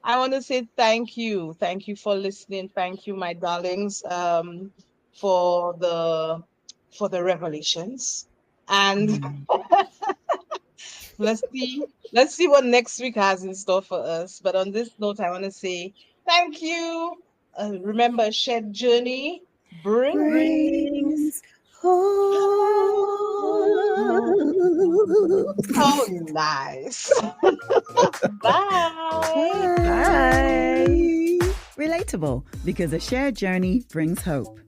I want to say thank you for listening. Thank you, my darlings, for the revelations. And let's see what next week has in store for us. But on this note, I want to say thank you. Remember, a shared journey brings oh, nice. Bye. Bye. Relatable, because a shared journey brings hope.